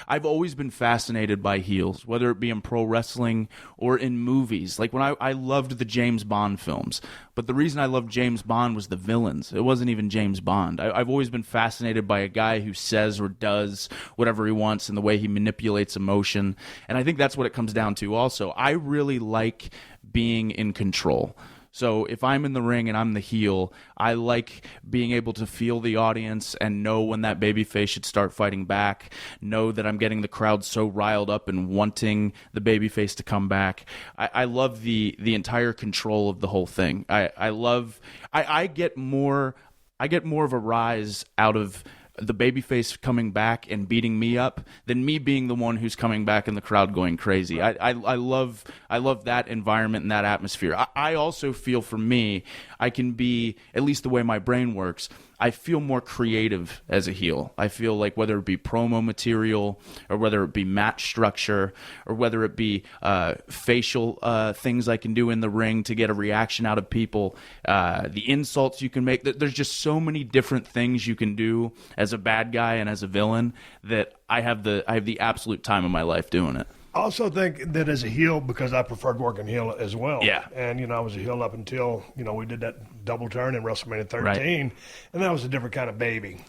I've always been fascinated by heels, whether it be in pro wrestling or in movies. Like when I loved the James Bond films, but the reason I loved James Bond was the villains. It wasn't even James Bond. I've always been fascinated by a guy who says or does whatever he wants and the way he manipulates emotion. And I think that's what it comes down to also. I really like being in control. So if I'm in the ring and I'm the heel, I like being able to feel the audience and know when that babyface should start fighting back, know that I'm getting the crowd so riled up and wanting the babyface to come back. I love the entire control of the whole thing. I get more of a rise out of the babyface coming back and beating me up than me being the one who's coming back and the crowd going crazy. I love that environment and that atmosphere. I also feel, for me, I can be, at least the way my brain works, I feel more creative as a heel. I feel like whether it be promo material or whether it be match structure or whether it be facial things I can do in the ring to get a reaction out of people, the insults you can make. There's just so many different things you can do as a bad guy and as a villain that I have the absolute time of my life doing it. I also think that as a heel, because I preferred working heel as well. Yeah. And, I was a heel up until, we did that double turn in WrestleMania 13. Right. And that was a different kind of baby.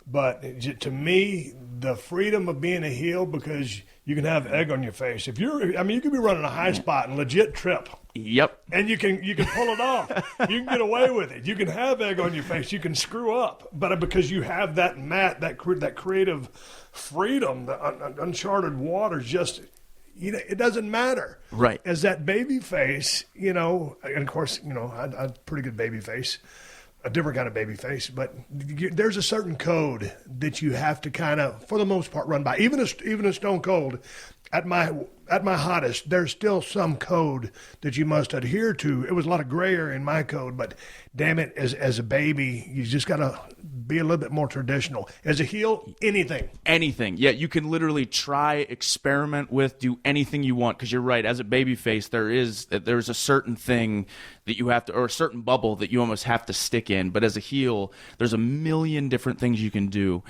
But to me, the freedom of being a heel, because you can have egg on your face. You could be running a high spot and legit trip. Yep. And you can pull it off. You can get away with it. You can have egg on your face. You can screw up. But because you have that creative freedom, the uncharted waters, just... it doesn't matter. Right. As that baby face, and of course, I had a pretty good baby face, a different kind of baby face, but there's a certain code that you have to kind of, for the most part, run by. Even a Stone Cold, at my hottest, there's still some code that you must adhere to. It was a lot of gray area in my code, but damn it, as a baby, you just got to be a little bit more traditional. As a heel, anything. Anything. Yeah, you can literally try, experiment with, do anything you want, because you're right. As a babyface, there's a certain thing that you have to, or a certain bubble that you almost have to stick in. But as a heel, there's a million different things you can do.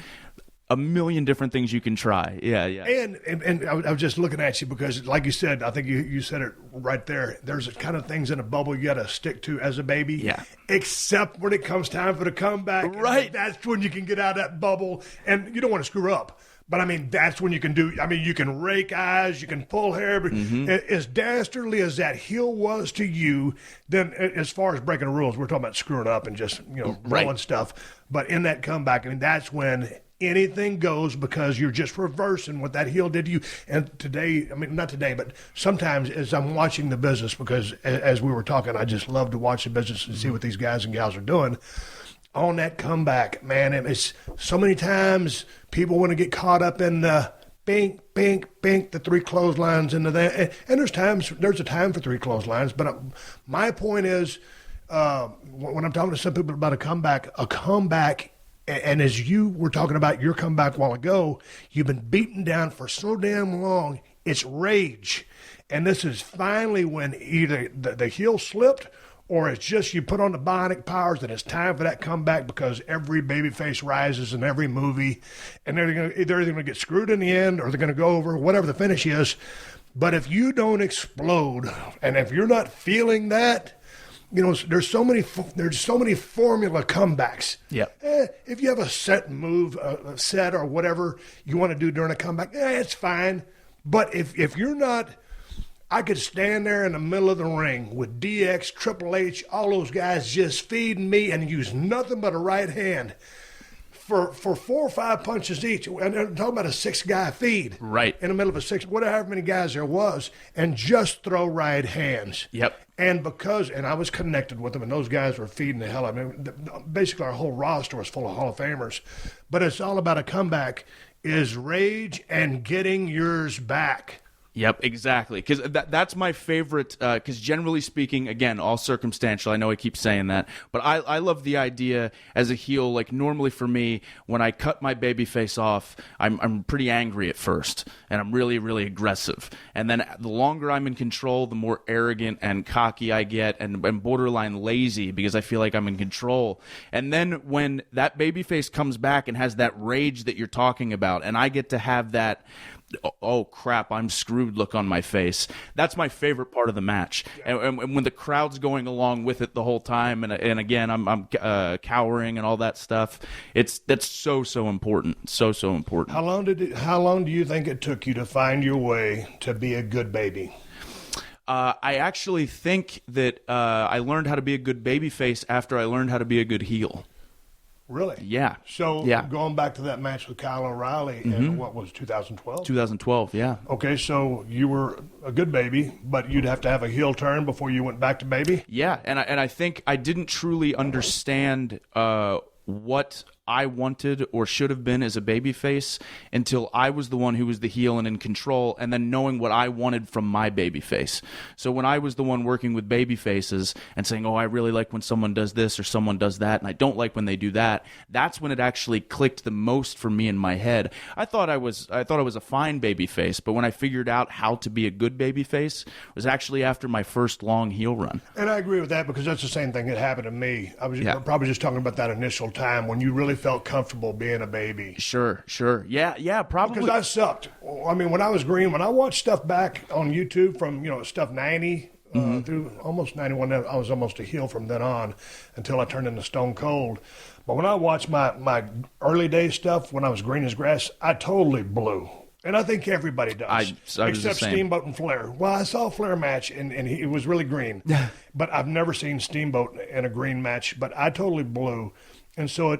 A million different things you can try. Yeah. And I was just looking at you because, like you said, I think you said it right there. There's kind of things in a bubble you got to stick to as a baby. Yeah. Except when it comes time for the comeback. Right. That's when you can get out of that bubble. And you don't want to screw up. But, I mean, that's when you can do – I mean, you can rake eyes, you can pull hair. But as dastardly as that heel was to you, then as far as breaking the rules, we're talking about screwing up and just, rolling stuff. But in that comeback, I mean, that's when anything goes because you're just reversing what that heel did to you. And today – I mean, not today, but sometimes as I'm watching the business, because as we were talking, I just love to watch the business and see what these guys and gals are doing. On that comeback, man, it's so many times people want to get caught up in the bink, the three clotheslines into that. And there's a time for three clotheslines. But my point is, when I'm talking to some people about a comeback, and as you were talking about your comeback a while ago, you've been beaten down for so damn long, it's rage. And this is finally when either the heel slipped, or it's just you put on the bionic powers and it's time for that comeback because every babyface rises in every movie, and they're either going to get screwed in the end or they're going to go over, whatever the finish is. But if you don't explode, and if you're not feeling that, there's so many formula comebacks. Yeah. If you have a set move, a set or whatever you want to do during a comeback, it's fine. But if you're not, I could stand there in the middle of the ring with DX, Triple H, all those guys just feeding me and use nothing but a right hand for 4 or 5 punches each. And I'm talking about a 6-guy feed. Right. In the middle of a 6, whatever many guys there was, and just throw right hands. Yep. And I was connected with them, and those guys were feeding the hell out of me. Basically, our whole roster was full of Hall of Famers. But it's all about a comeback, is rage and getting yours back. Yep, exactly. Because that's my favorite. Because generally speaking, again, all circumstantial. I know I keep saying that, but I love the idea as a heel. Like normally for me, when I cut my babyface off, I'm pretty angry at first, and I'm really, really aggressive. And then the longer I'm in control, the more arrogant and cocky I get, and borderline lazy because I feel like I'm in control. And then when that babyface comes back and has that rage that you're talking about, and I get to have that, oh crap, I'm screwed look on my face. That's my favorite part of the match. And when the crowd's going along with it the whole time, and again, I'm cowering and all that stuff. That's so important. So important. How long do you think it took you to find your way to be a good baby? I actually think that I learned how to be a good babyface after I learned how to be a good heel. Really? Yeah. So going back to that match with Kyle O'Reilly in what was 2012? 2012, yeah. Okay, so you were a good baby, but you'd have to have a heel turn before you went back to baby? Yeah, and I think I didn't truly understand what I wanted or should have been as a babyface until I was the one who was the heel and in control, and then knowing what I wanted from my babyface. So when I was the one working with babyfaces and saying, oh, I really like when someone does this or someone does that, and I don't like when they do that, that's when it actually clicked the most for me in my head. I thought I was a fine babyface, but when I figured out how to be a good babyface, it was actually after my first long heel run. And I agree with that because that's the same thing that happened to me. I was probably just talking about that initial time when you really felt comfortable being a baby. Sure. Yeah, probably. Because I sucked. I mean, when I was green, when I watched stuff back on YouTube from, stuff 90 through almost 91, I was almost a heel from then on until I turned into Stone Cold. But when I watched my early day stuff, when I was green as grass, I totally blew. And I think everybody does. Except Steamboat and Flair. Well, I saw a Flair match, and he was really green. But I've never seen Steamboat in a green match. But I totally blew. And so,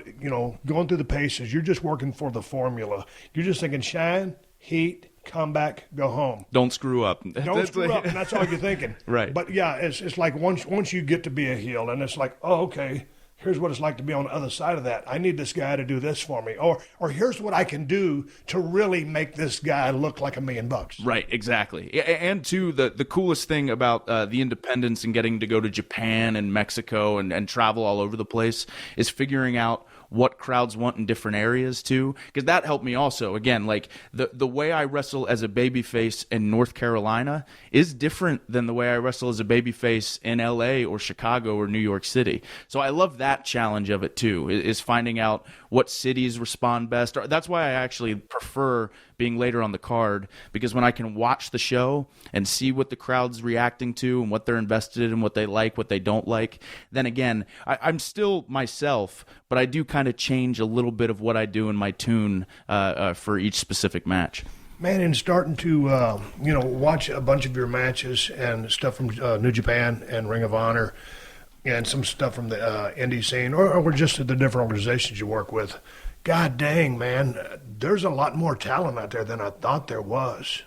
going through the paces, you're just working for the formula. You're just thinking shine, heat, come back, go home. Don't screw up. Don't screw up, and that's all you're thinking. Right. But, yeah, it's like once you get to be a heel, and it's like, oh, okay, here's what it's like to be on the other side of that. I need this guy to do this for me. Or here's what I can do to really make this guy look like $1 million. Right, exactly. And, too, the coolest thing about the independence and getting to go to Japan and Mexico and travel all over the place is figuring out what crowds want in different areas too, because that helped me also. Again, like the way I wrestle as a babyface in North Carolina is different than the way I wrestle as a babyface in LA or Chicago or New York City. So I love that challenge of it too, is finding out what cities respond best. That's why I actually prefer being later on the card, because when I can watch the show and see what the crowd's reacting to and what they're invested in, what they like, what they don't like, then again, I'm still myself, but I do kind of change a little bit of what I do in my tune for each specific match. Man, and starting to, watch a bunch of your matches and stuff from New Japan and Ring of Honor and some stuff from the indie scene or just the different organizations you work with, God dang, man, there's a lot more talent out there than I thought there was.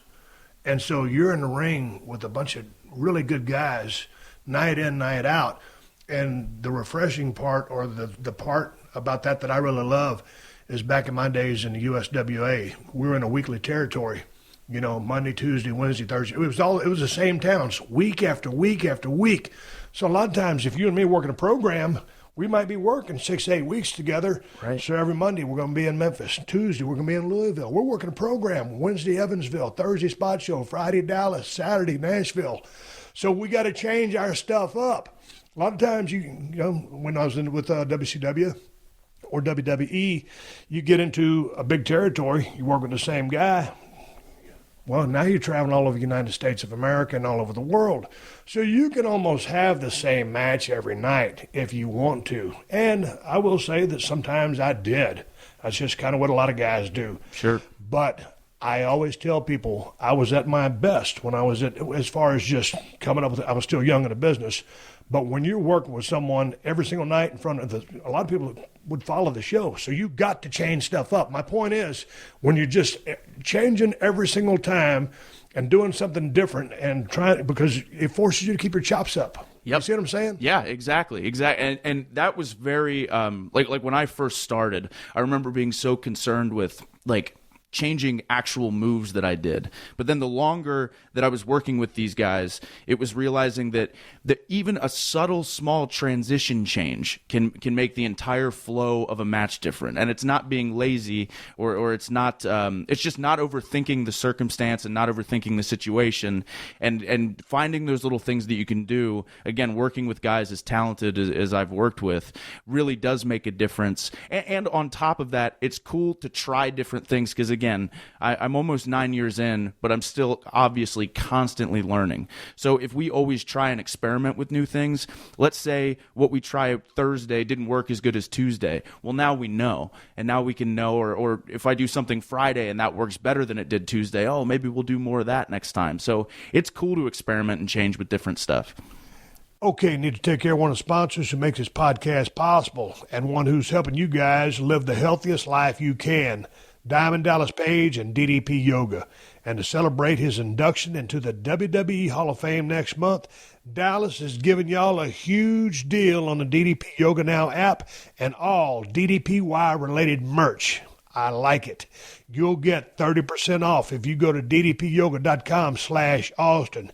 And so you're in the ring with a bunch of really good guys, night in, night out. And the refreshing part, or the part about that I really love, is back in my days in the USWA, we were in a weekly territory, Monday, Tuesday, Wednesday, Thursday. It was the same towns, week after week after week. So a lot of times, if you and me working a program, we might be working 6 to 8 weeks together. Right. So every Monday we're going to be in Memphis. Tuesday we're going to be in Louisville. We're working a program. Wednesday, Evansville. Thursday, Spot Show. Friday, Dallas. Saturday, Nashville. So we got to change our stuff up. A lot of times, when I was with WCW or WWE, you get into a big territory. You work with the same guy. Well, now you're traveling all over the United States of America and all over the world. So you can almost have the same match every night if you want to. And I will say that sometimes I did. That's just kind of what a lot of guys do. Sure. But I always tell people I was at my best when I was as far as just coming up with, I was still young in the business. But when you're working with someone every single night in front of a lot of people would follow the show. So you got to change stuff up. My point is, when you're just changing every single time and doing something different and trying, because it forces you to keep your chops up. Yep. You see what I'm saying? Yeah, exactly. And that was very, like when I first started, I remember being so concerned with, changing actual moves that I did. But then the longer that I was working with these guys, it was realizing that even a subtle, small transition change can make the entire flow of a match different. And it's not being lazy or it's not, it's just not overthinking the circumstance and not overthinking the situation and finding those little things that you can do. Again, working with guys as talented as I've worked with really does make a difference. And on top of that, it's cool to try different things because, again, I'm almost 9 years in, but I'm still obviously constantly learning. So if we always try and experiment with new things, let's say what we try Thursday didn't work as good as Tuesday. Well, now we know, and now we can know, or if I do something Friday and that works better than it did Tuesday, maybe we'll do more of that next time. So it's cool to experiment and change with different stuff. Okay, need to take care of one of the sponsors who makes this podcast possible and one who's helping you guys live the healthiest life you can. Diamond Dallas Page and DDP Yoga. And to celebrate his induction into the WWE Hall of Fame next month, Dallas is giving y'all a huge deal on the DDP Yoga Now app and all DDPY-related merch. I like it. You'll get 30% off if you go to ddpyoga.com/Austin.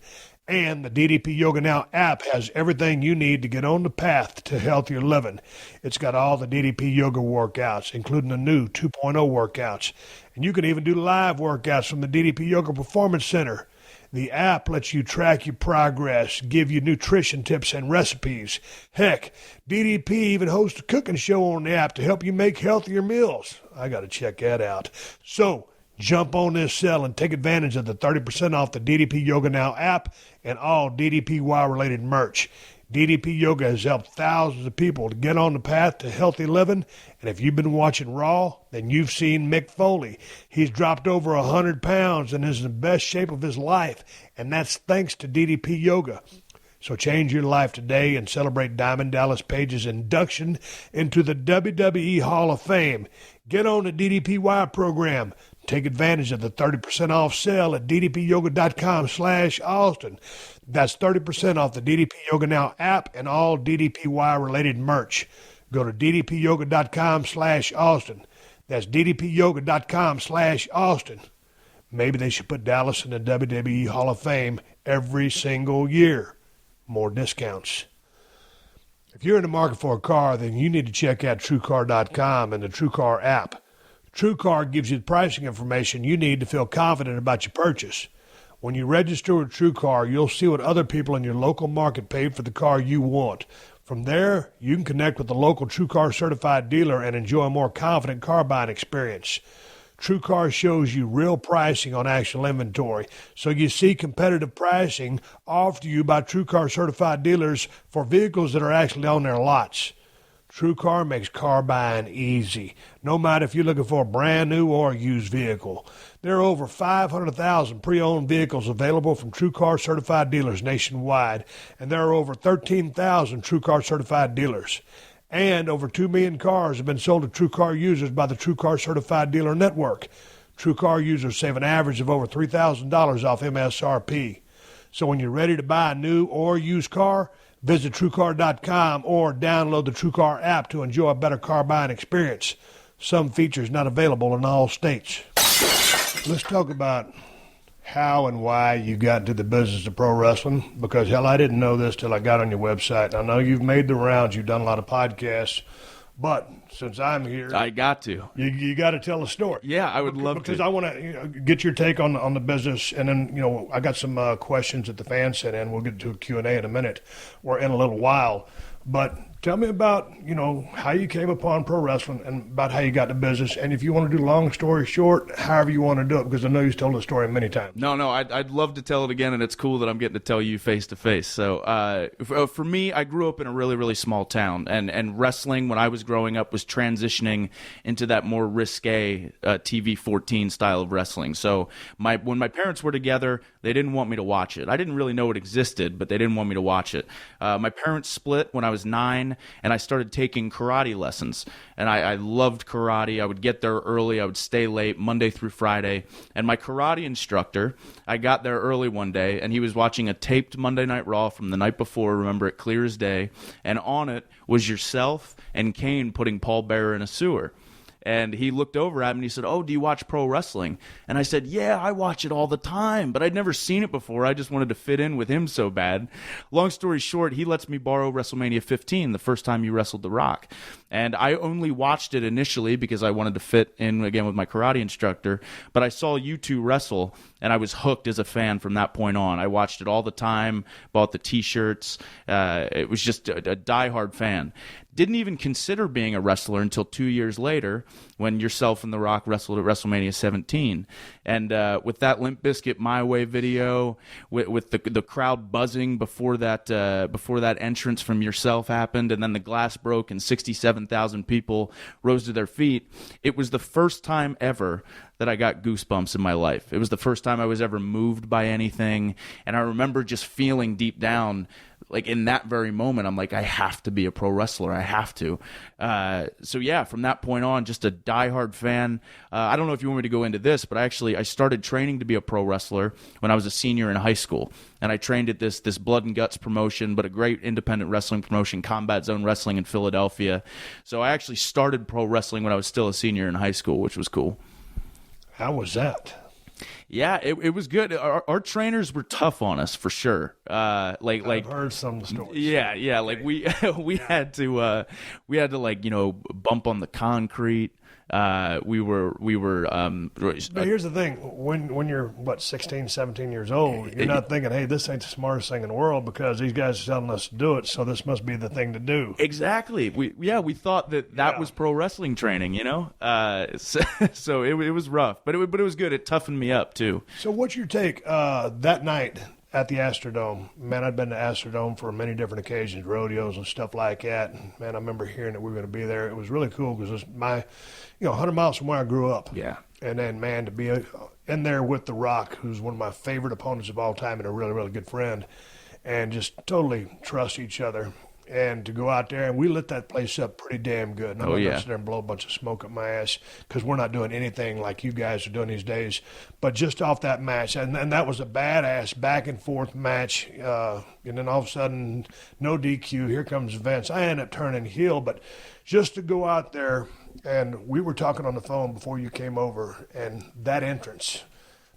And the DDP Yoga Now app has everything you need to get on the path to healthier living. It's got all the DDP Yoga workouts, including the new 2.0 workouts. And you can even do live workouts from the DDP Yoga Performance Center. The app lets you track your progress, give you nutrition tips and recipes. Heck, DDP even hosts a cooking show on the app to help you make healthier meals. I got to check that out. So, jump on this sale and take advantage of the 30% off the DDP Yoga Now app and all DDPY-related merch. DDP Yoga has helped thousands of people to get on the path to healthy living, and if you've been watching Raw, then you've seen Mick Foley. He's dropped over 100 pounds and is in the best shape of his life, and that's thanks to DDP Yoga. So change your life today and celebrate Diamond Dallas Page's induction into the WWE Hall of Fame. Get on the DDPY program. Take advantage of the 30% off sale at ddpyoga.com/Austin. That's 30% off the DDP Yoga Now app and all DDPY-related merch. Go to ddpyoga.com/Austin. That's ddpyoga.com/Austin. Maybe they should put Dallas in the WWE Hall of Fame every single year. More discounts. If you're in the market for a car, then you need to check out TrueCar.com and the TrueCar app. TrueCar gives you the pricing information you need to feel confident about your purchase. When you register with TrueCar, you'll see what other people in your local market paid for the car you want. From there, you can connect with the local TrueCar certified dealer and enjoy a more confident car buying experience. TrueCar shows you real pricing on actual inventory. So you see competitive pricing offered to you by TrueCar certified dealers for vehicles that are actually on their lots. TrueCar makes car buying easy, no matter if you're looking for a brand new or used vehicle. There are over 500,000 pre-owned vehicles available from TrueCar certified dealers nationwide, and there are over 13,000 TrueCar certified dealers. And over 2 million cars have been sold to TrueCar users by the TrueCar certified dealer network. TrueCar users save an average of over $3,000 off MSRP. So when you're ready to buy a new or used car, visit TrueCar.com or download the TrueCar app to enjoy a better car buying experience. Some features not available in all states. Let's talk about how and why you got into the business of pro wrestling, because, hell, I didn't know this till I got on your website. I know you've made the rounds. You've done a lot of podcasts. But since I'm here, I got to. You got to tell a story. Yeah, I would love to. Because I want to get your take on the business, and then I got some questions that the fans sent in. We'll get to a Q&A in a minute, or in a little while. But tell me about how you came upon pro wrestling and about how you got the business. And if you want to do long story short, however you want to do it, because I know you've told the story many times. No, I'd love to tell it again, and it's cool that I'm getting to tell you face to face. So for me, I grew up in a really, really small town, and wrestling when I was growing up was transitioning into that more risque TV 14 style of wrestling. So when my parents were together, they didn't want me to watch it. I didn't really know it existed, but they didn't want me to watch it. My parents split when I was 9, and I started taking karate lessons. And I loved karate. I would get there early. I would stay late Monday through Friday. And my karate instructor, I got there early one day, and he was watching a taped Monday Night Raw from the night before, remember it clear as day, and on it was yourself and Kane putting Paul Bearer in a sewer. And he looked over at me and he said, "Oh, do you watch pro wrestling?" And I said, "Yeah, I watch it all the time." But I'd never seen it before. I just wanted to fit in with him so bad. Long story short, he lets me borrow WrestleMania 15, the first time you wrestled The Rock. And I only watched it initially because I wanted to fit in again with my karate instructor. But I saw you two wrestle, and I was hooked as a fan from that point on. I watched it all the time, bought the T-shirts. It was just a diehard fan. Didn't even consider being a wrestler until 2 years later when yourself and The Rock wrestled at WrestleMania 17. And with that Limp Bizkit My Way video, with the crowd buzzing before that entrance from yourself happened, and then the glass broke and 67,000 people rose to their feet, it was the first time ever that I got goosebumps in my life. It was the first time I was ever moved by anything, and I remember just feeling deep down, like in that very moment, I'm like, I have to be a pro wrestler. I have to. So yeah, from that point on, just a diehard fan. I don't know if you want me to go into this, but I started training to be a pro wrestler when I was a senior in high school. And I trained at this Blood and Guts promotion, but a great independent wrestling promotion, Combat Zone Wrestling in Philadelphia. So I actually started pro wrestling when I was still a senior in high school, which was cool. How was that? Yeah, it was good. Our trainers were tough on us for sure. I've heard some stories. Yeah. Like we had to bump on the concrete. We were. But here's the thing: when you're 16, 17 years old, you're not thinking, "Hey, this ain't the smartest thing in the world because these guys are telling us to do it, so this must be the thing to do." Exactly. We thought that was pro wrestling training, So it was rough, but it was good. It toughened me up too. So what's your take that night at the Astrodome? Man, I'd been to Astrodome for many different occasions, rodeos and stuff like that. And man, I remember hearing that we were going to be there. It was really cool because it was 100 miles from where I grew up. Yeah. And then, man, to be in there with The Rock, who's one of my favorite opponents of all time and a really, really good friend, and just totally trust each other. And to go out there, and we lit that place up pretty damn good. And I'm not going to sit there and blow a bunch of smoke up my ass because we're not doing anything like you guys are doing these days. But just off that match, and that was a badass back-and-forth match. And then all of a sudden, no DQ, here comes Vince. I ended up turning heel, but just to go out there, and we were talking on the phone before you came over, and that entrance –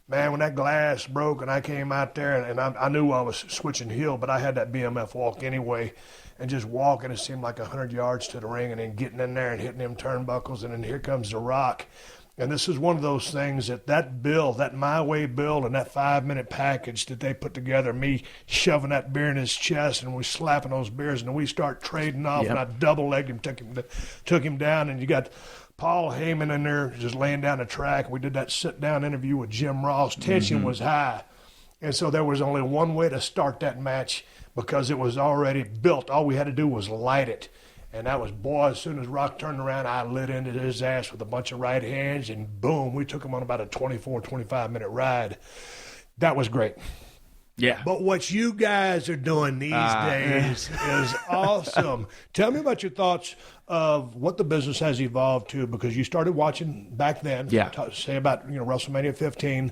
man, when that glass broke and I came out there, and I knew I was switching heel, but I had that BMF walk anyway, and just walking, it seemed like 100 yards to the ring, and then getting in there and hitting them turnbuckles, and then here comes The Rock. And this is one of those things that bill, that My Way bill, and that 5-minute package that they put together, me shoving that beer in his chest, and we slapping those beers, and we start trading off, and I double-legged him, took him down, and you got Paul Heyman in there just laying down the track. We did that sit-down interview with Jim Ross. Tension was high. And so there was only one way to start that match because it was already built. All we had to do was light it. And that was, boy, as soon as Rock turned around, I lit into his ass with a bunch of right hands, and boom, we took him on about a 24, 25-minute ride. That was great. Yeah. But what you guys are doing these days is awesome. Tell me about your thoughts of what the business has evolved to, because you started watching back then. Yeah. Say about WrestleMania 15.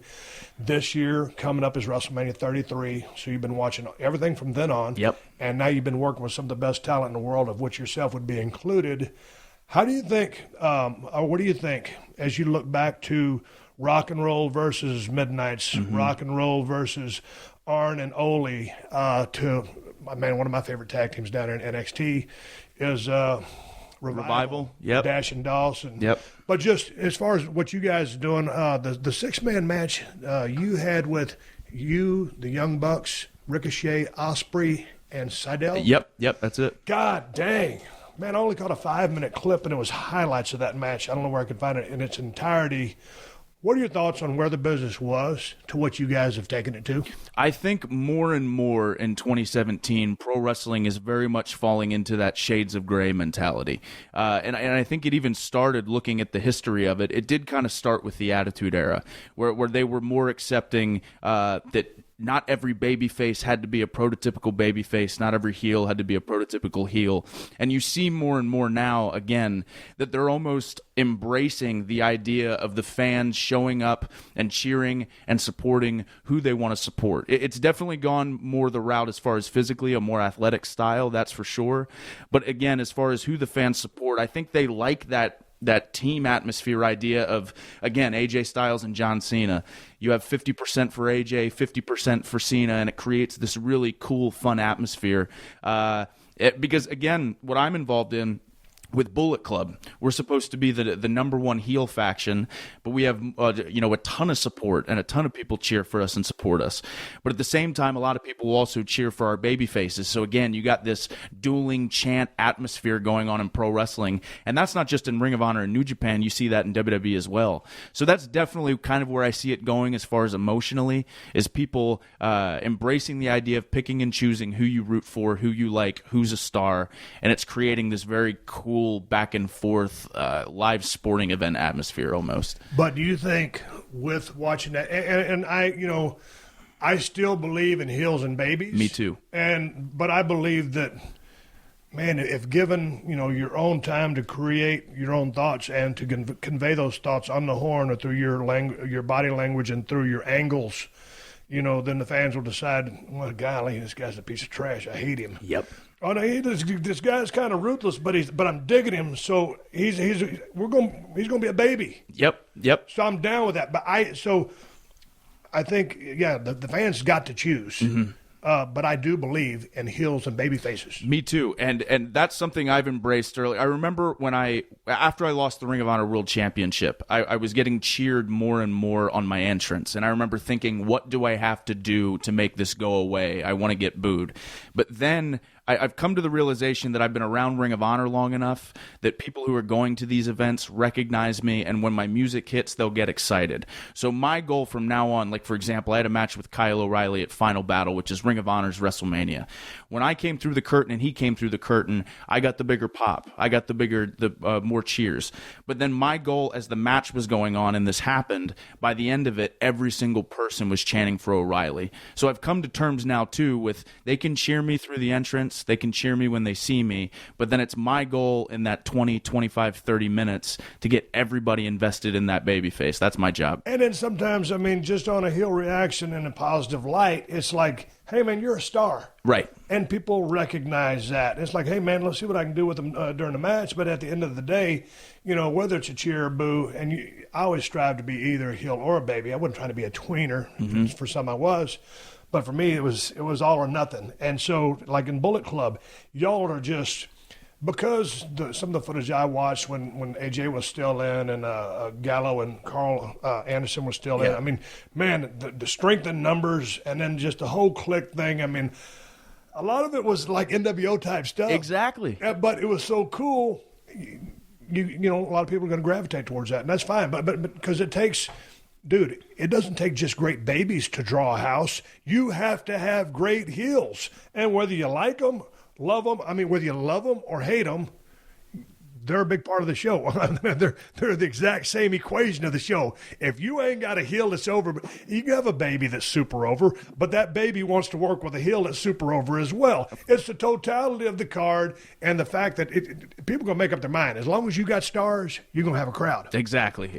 This year coming up is WrestleMania 33. So you've been watching everything from then on. Yep. And now you've been working with some of the best talent in the world, of which yourself would be included. How do you think, or what do you think, as you look back to Rock and Roll versus Midnight's, Rock and Roll versus Arn and Ole, to, one of my favorite tag teams down there in NXT is Revival. Yep. Dash and Dawson. Yep. But just as far as what you guys are doing, the six-man match you had with you, the Young Bucks, Ricochet, Ospreay, and Seidel. Yep, that's it. God dang. Man, I only caught a 5-minute clip, and it was highlights of that match. I don't know where I can find it in its entirety. What are your thoughts on where the business was to what you guys have taken it to? I think more and more in 2017, pro wrestling is very much falling into that shades of gray mentality. And I think it even started, looking at the history of it, it did kind of start with the Attitude Era, where they were more accepting that not every babyface had to be a prototypical babyface. Not every heel had to be a prototypical heel. And you see more and more now, again, that they're almost embracing the idea of the fans showing up and cheering and supporting who they want to support. It's definitely gone more the route as far as physically, a more athletic style, that's for sure. But again, as far as who the fans support, I think they like that team atmosphere idea of, again, AJ Styles and John Cena. You have 50% for AJ, 50% for Cena, and it creates this really cool, fun atmosphere. Because, again, what I'm involved in with Bullet Club, we're supposed to be the number one heel faction, but we have a ton of support and a ton of people cheer for us and support us. But at the same time, a lot of people will also cheer for our baby faces. So again, you got this dueling chant atmosphere going on in pro wrestling, and that's not just in Ring of Honor and New Japan. You see that in WWE as well. So that's definitely kind of where I see it going as far as emotionally, is people embracing the idea of picking and choosing who you root for, who you like, who's a star, and it's creating this very cool back and forth live sporting event atmosphere almost. But do you think with watching that, and I still believe in heels and babies. Me too. But I believe that, man, if given your own time to create your own thoughts and to convey those thoughts on the horn or through your body language and through your angles, then the fans will decide, well, golly, this guy's a piece of trash. I hate him. Yep. Oh no, this guy's kind of ruthless, but I'm digging him. So he's gonna be a baby. Yep. So I'm down with that. But I think the fans got to choose. Mm-hmm. But I do believe in heels and baby faces. Me too, and that's something I've embraced early. I remember after I lost the Ring of Honor World Championship, I was getting cheered more and more on my entrance, and I remember thinking, what do I have to do to make this go away? I want to get booed. But then I've come to the realization that I've been around Ring of Honor long enough that people who are going to these events recognize me, and when my music hits, they'll get excited. So my goal from now on, like for example, I had a match with Kyle O'Reilly at Final Battle, which is Ring of Honor's WrestleMania. When I came through the curtain and he came through the curtain, I got the bigger pop. I got the more cheers. But then my goal as the match was going on and this happened, by the end of it, every single person was chanting for O'Reilly. So I've come to terms now too with, they can cheer me through the entrance, they can cheer me when they see me, but then it's my goal in that 20, 25, 30 minutes to get everybody invested in that babyface. That's my job. And then sometimes, just on a heel reaction in a positive light, it's like, hey, man, you're a star. Right. And people recognize that. It's like, hey, man, let's see what I can do with them during the match. But at the end of the day, whether it's a cheer or boo, and I always strive to be either a heel or a baby. I wasn't trying to be a tweener. Mm-hmm. For some I was. But for me, it was all or nothing. And so, like in Bullet Club, y'all are just, because some of the footage I watched when AJ was still in and Gallo and Carl Anderson were still in, man, the strength in numbers and then just the whole click thing, a lot of it was like NWO type stuff. Exactly. But it was so cool. a lot of people are going to gravitate towards that, and that's fine. But because it takes, dude, it doesn't take just great babies to draw a house. You have to have great heels, and whether you like them, love them, whether you love them or hate them, they're a big part of the show. they're the exact same equation of the show. If you ain't got a heel that's over, you can have a baby that's super over, but that baby wants to work with a heel that's super over as well. It's the totality of the card and the fact that people are going to make up their mind. As long as you got stars, you're going to have a crowd. Exactly.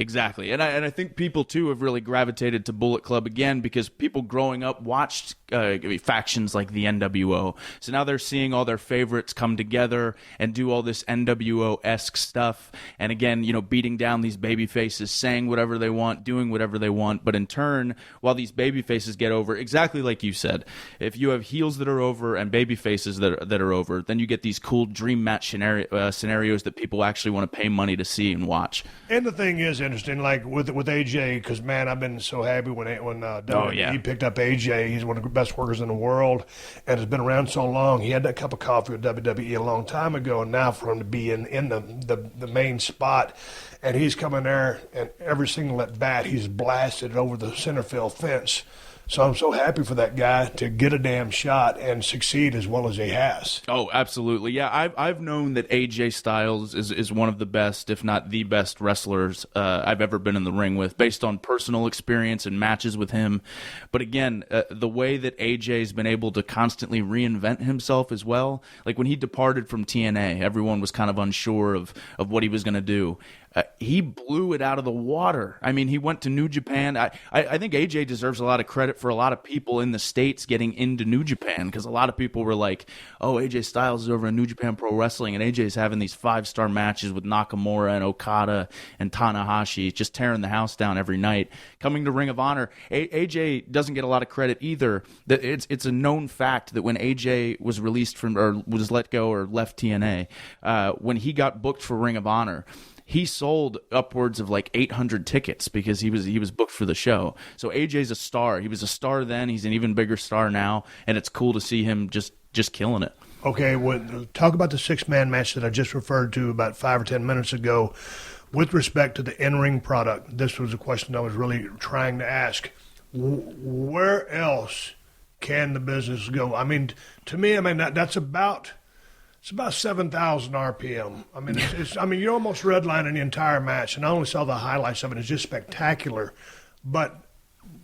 And I think people, too, have really gravitated to Bullet Club again because people growing up watched factions like the NWO. So now they're seeing all their favorites come together and do all this NWO-esque stuff. And again, beating down these baby faces, saying whatever they want, doing whatever they want. But in turn, while these baby faces get over, exactly like you said, if you have heels that are over and baby faces that are over, then you get these cool dream match scenarios that people actually want to pay money to see and watch. And the thing is interesting, like with AJ, because man, I've been so happy when WWE picked up AJ. He's one of the best workers in the world and has been around so long. He had that cup of coffee with WWE a long time ago, and now for him to be in the main spot, and he's coming there, and every single at bat he's blasted over the center field fence. So I'm so happy for that guy to get a damn shot and succeed as well as he has. Oh, absolutely. Yeah, I've known that AJ Styles is one of the best, if not the best wrestlers I've ever been in the ring with, based on personal experience and matches with him. But again, the way that AJ's been able to constantly reinvent himself as well, like when he departed from TNA, everyone was kind of unsure of what he was going to do. He blew it out of the water. He went to New Japan. I think AJ deserves a lot of credit for a lot of people in the States getting into New Japan, because a lot of people were like, oh, AJ Styles is over in New Japan Pro Wrestling, and AJ's having these 5-star matches with Nakamura and Okada and Tanahashi, just tearing the house down every night. Coming to Ring of Honor, AJ doesn't get a lot of credit either. It's a known fact that when AJ was released from, or was let go or left TNA, when he got booked for Ring of Honor, he sold upwards of like 800 tickets because he was booked for the show. So AJ's a star. He was a star then. He's an even bigger star now, and it's cool to see him just killing it. Okay, talk about the 6-man match that I just referred to about 5 or 10 minutes ago. With respect to the in-ring product, this was a question I was really trying to ask. Where else can the business go? To me, that's about... It's about 7,000 RPM. You're almost redlining the entire match, and I only saw the highlights of it. It's just spectacular. But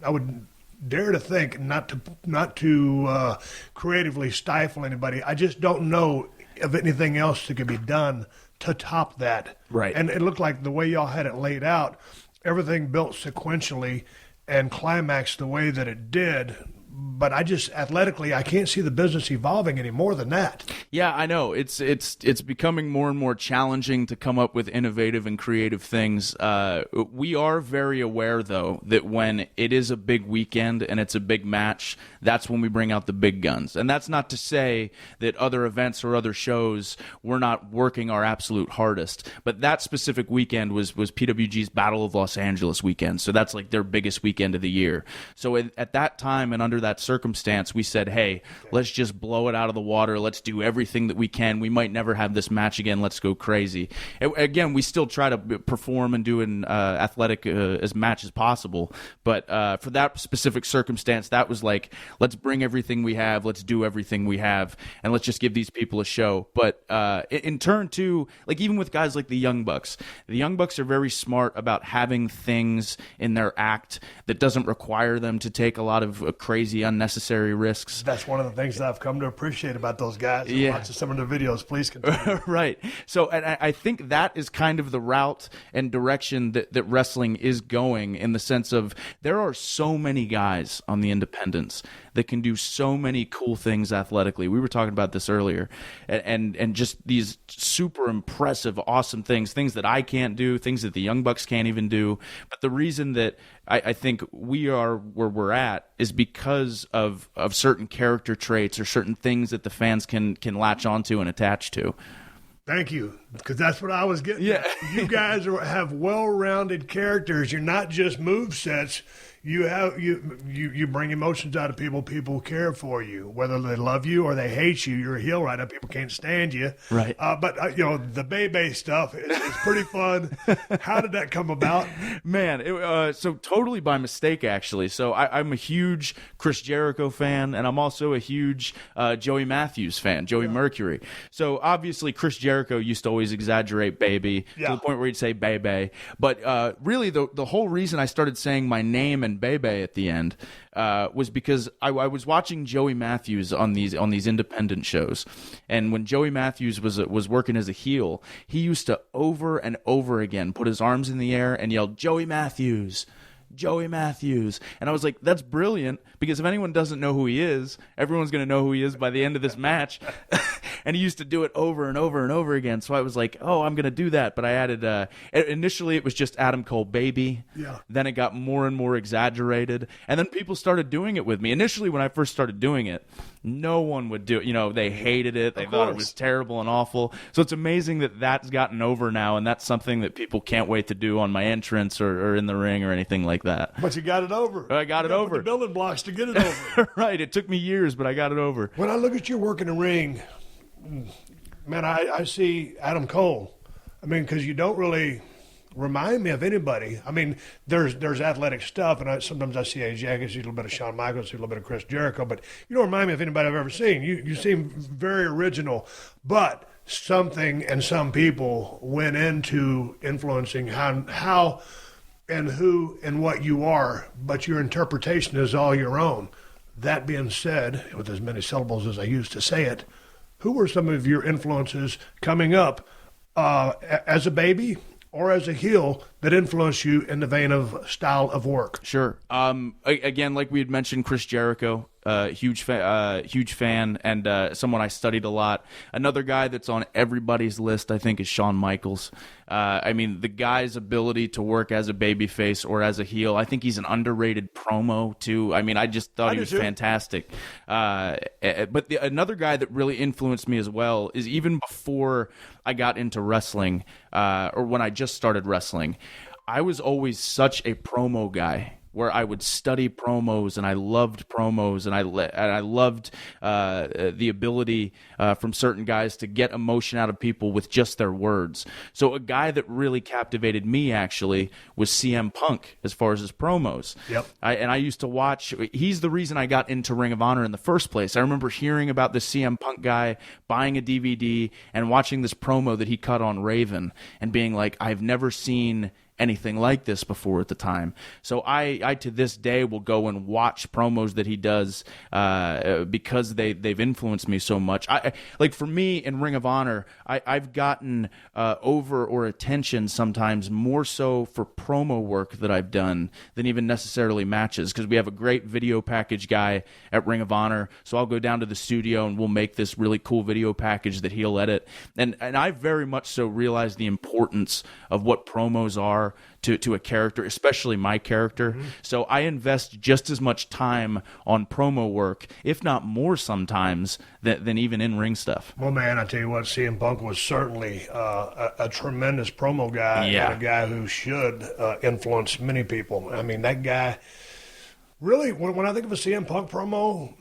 I would dare to think not to creatively stifle anybody. I just don't know of anything else that could be done to top that. Right. And it looked like the way y'all had it laid out, everything built sequentially and climaxed the way that it did. But athletically, I can't see the business evolving any more than that. Yeah, I know. It's becoming more and more challenging to come up with innovative and creative things. We are very aware, though, that when it is a big weekend and it's a big match, that's when we bring out the big guns. And that's not to say that other events or other shows we're not working our absolute hardest. But that specific weekend was PWG's Battle of Los Angeles weekend. So that's like their biggest weekend of the year. So at that time and under that circumstance, we said, hey, let's just blow it out of the water. Let's do everything that we can. We might never have this match again. Let's go crazy. Again, we still try to perform and do an athletic as match as possible. But for that specific circumstance, that was like, let's bring everything we have. Let's do everything we have. And let's just give these people a show. But in turn, too, like even with guys like the Young Bucks are very smart about having things in their act that doesn't require them to take a lot of crazy, unnecessary risks. That's one of the things that I've come to appreciate about those guys. Yeah. Watching some of their videos, please continue. Right. So, and I think that is kind of the route and direction that wrestling is going, in the sense of there are so many guys on the independents that can do so many cool things athletically. We were talking about this earlier, and just these super impressive, awesome things that I can't do, things that the Young Bucks can't even do. But the reason that I think we are where we're at is because of certain character traits or certain things that the fans can latch onto and attach to. Thank you, because that's what I was getting at. You guys have well-rounded characters. You're not just movesets. you bring emotions out of people. People care for you, whether they love you or they hate you. You're a heel right now. People can't stand you. Right. But the Bebe stuff is pretty fun. How did that come about? Man, so totally by mistake, actually. So I'm a huge Chris Jericho fan, and I'm also a huge Joey Matthews fan, Joey Mercury. So obviously Chris Jericho used to always exaggerate baby to the point where he'd say Bebe. But really, the whole reason I started saying my name and Bebe at the end was because I was watching Joey Matthews on these independent shows, and when Joey Matthews was working as a heel, he used to over and over again put his arms in the air and yell, "Joey Matthews, Joey Matthews." And I was like, that's brilliant, because if anyone doesn't know who he is, everyone's going to know who he is by the end of this match. And he used to do it over and over and over again. So I was like, oh, I'm going to do that. But I added, initially it was just Adam Cole Baby. Yeah. Then it got more and more exaggerated. And then people started doing it with me. Initially, when I first started doing it, no one would do it. They hated it. They thought it was terrible and awful. So it's amazing that that's gotten over now. And that's something that people can't wait to do on my entrance or in the ring or anything like that. But you got it over. I got it over. The building blocks to get it over. Right. It took me years, but I got it over. When I look at your work in the ring, man, I see Adam Cole. I mean, because you don't really remind me of anybody. I mean, there's athletic stuff, and sometimes I see AJ, I see a little bit of Shawn Michaels, I see a little bit of Chris Jericho, but you don't remind me of anybody I've ever seen. You seem very original, but something and some people went into influencing how and who and what you are, but your interpretation is all your own. That being said, with as many syllables as I used to say it, who were some of your influences coming up as a baby or as a heel that influenced you in the vein of style of work? Sure. Again, like we had mentioned, Chris Jericho, huge fan, and someone I studied a lot. Another guy that's on everybody's list, I think, is Shawn Michaels. I mean, the guy's ability to work as a babyface or as a heel, I think he's an underrated promo, too. I mean, I just thought he was fantastic. But another guy that really influenced me as well is even before I got into wrestling, or when I just started wrestling, I was always such a promo guy, where I would study promos, and I loved promos, and I loved the ability from certain guys to get emotion out of people with just their words. So a guy that really captivated me, actually, was CM Punk as far as his promos. Yep. I used to watch. He's the reason I got into Ring of Honor in the first place. I remember hearing about the CM Punk guy, buying a DVD, and watching this promo that he cut on Raven, and being like, I've never seen anything like this before at the time. So I to this day will go and watch promos that he does because they've influenced me so much. Like for me in Ring of Honor, I've gotten over or attention sometimes more so for promo work that I've done than even necessarily matches, because we have a great video package guy at Ring of Honor. So I'll go down to the studio and we'll make this really cool video package that he'll edit. And I very much so realize the importance of what promos are to a character, especially my character. Mm-hmm. So I invest just as much time on promo work, if not more sometimes, than even in-ring stuff. Well, man, I tell you what, CM Punk was certainly a tremendous promo guy, and a guy who should influence many people. I mean, that guy, really, when I think of a CM Punk promo,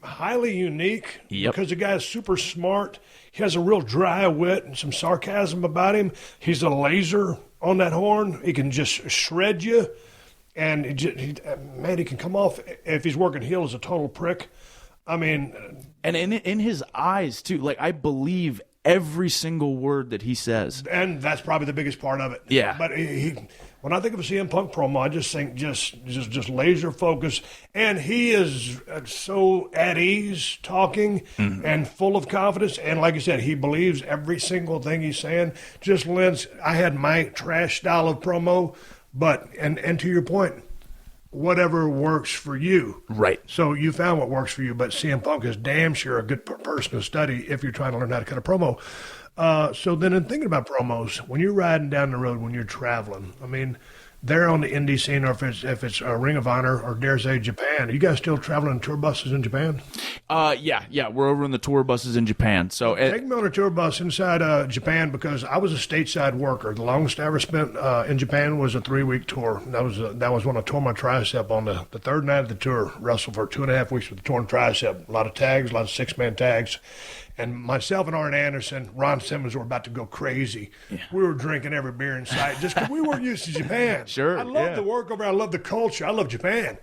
highly unique, because the guy is super smart. He has a real dry wit and some sarcasm about him. He's a laser on that horn. He can just shred you. And he can come off, if he's working heel, as a total prick. I mean... And in his eyes, too. Like, I believe every single word that he says. And that's probably the biggest part of it. Yeah. But when I think of a CM Punk promo, I just think just laser focus. And he is so at ease talking and full of confidence. And like I said, he believes every single thing he's saying. Just lends... I had my trash style of promo, but, and to your point, whatever works for you. Right. So you found what works for you, but CM Punk is damn sure a good person to study if you're trying to learn how to cut a promo. So then in thinking about promos, when you're riding down the road, when you're traveling, I mean, there on the indie scene, or if it's a Ring of Honor or dare say Japan, are you guys still traveling tour buses in Japan? Yeah, we're over in the tour buses in Japan. So take me on a tour bus inside Japan, because I was a stateside worker. The longest I ever spent in Japan was a 3-week tour. That was when I tore my tricep on the third night of the tour. Wrestled for 2.5 weeks with a torn tricep. A lot of tags, a lot of 6-man tags. And myself and Arn Anderson, Ron Simmons were about to go crazy. Yeah. We were drinking every beer in sight just because we weren't used to Japan. Sure. I love the work over there. I love the culture. I love Japan.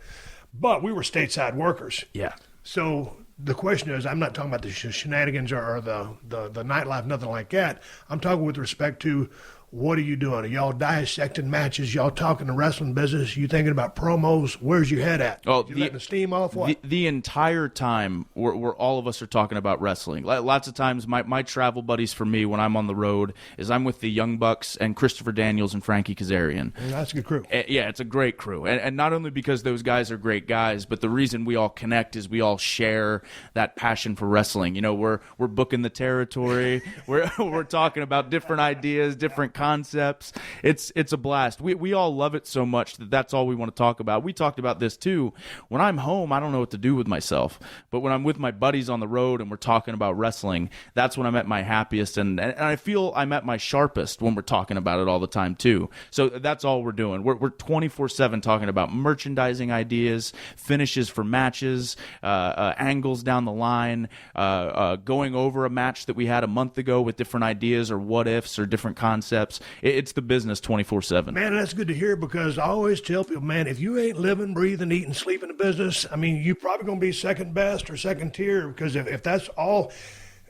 But we were stateside workers. Yeah. So the question is, I'm not talking about the shenanigans or the nightlife, nothing like that. I'm talking with respect to, what are you doing? Are y'all dissecting matches? Y'all talking the wrestling business? You thinking about promos? Where's your head at? Oh, you letting the steam off? What? The entire time, we're all of us are talking about wrestling. Lots of times, my travel buddies for me when I'm on the road is I'm with the Young Bucks and Christopher Daniels and Frankie Kazarian. That's a good crew. Yeah, it's a great crew. And not only because those guys are great guys, but the reason we all connect is we all share that passion for wrestling. You know, we're booking the territory. we're talking about different ideas, different concepts. It's a blast. We all love it so much that's all we want to talk about. We talked about this too. When I'm home, I don't know what to do with myself. But when I'm with my buddies on the road and we're talking about wrestling, that's when I'm at my happiest. And I feel I'm at my sharpest when we're talking about it all the time too. So that's all we're doing. We're 24/7 talking about merchandising ideas, finishes for matches, angles down the line, going over a match that we had a month ago with different ideas or what ifs or different concepts. It's the business 24/7. Man, that's good to hear, because I always tell people, man, if you ain't living, breathing, eating, sleeping the business, I mean, you're probably going to be second best or second tier, because if that's all,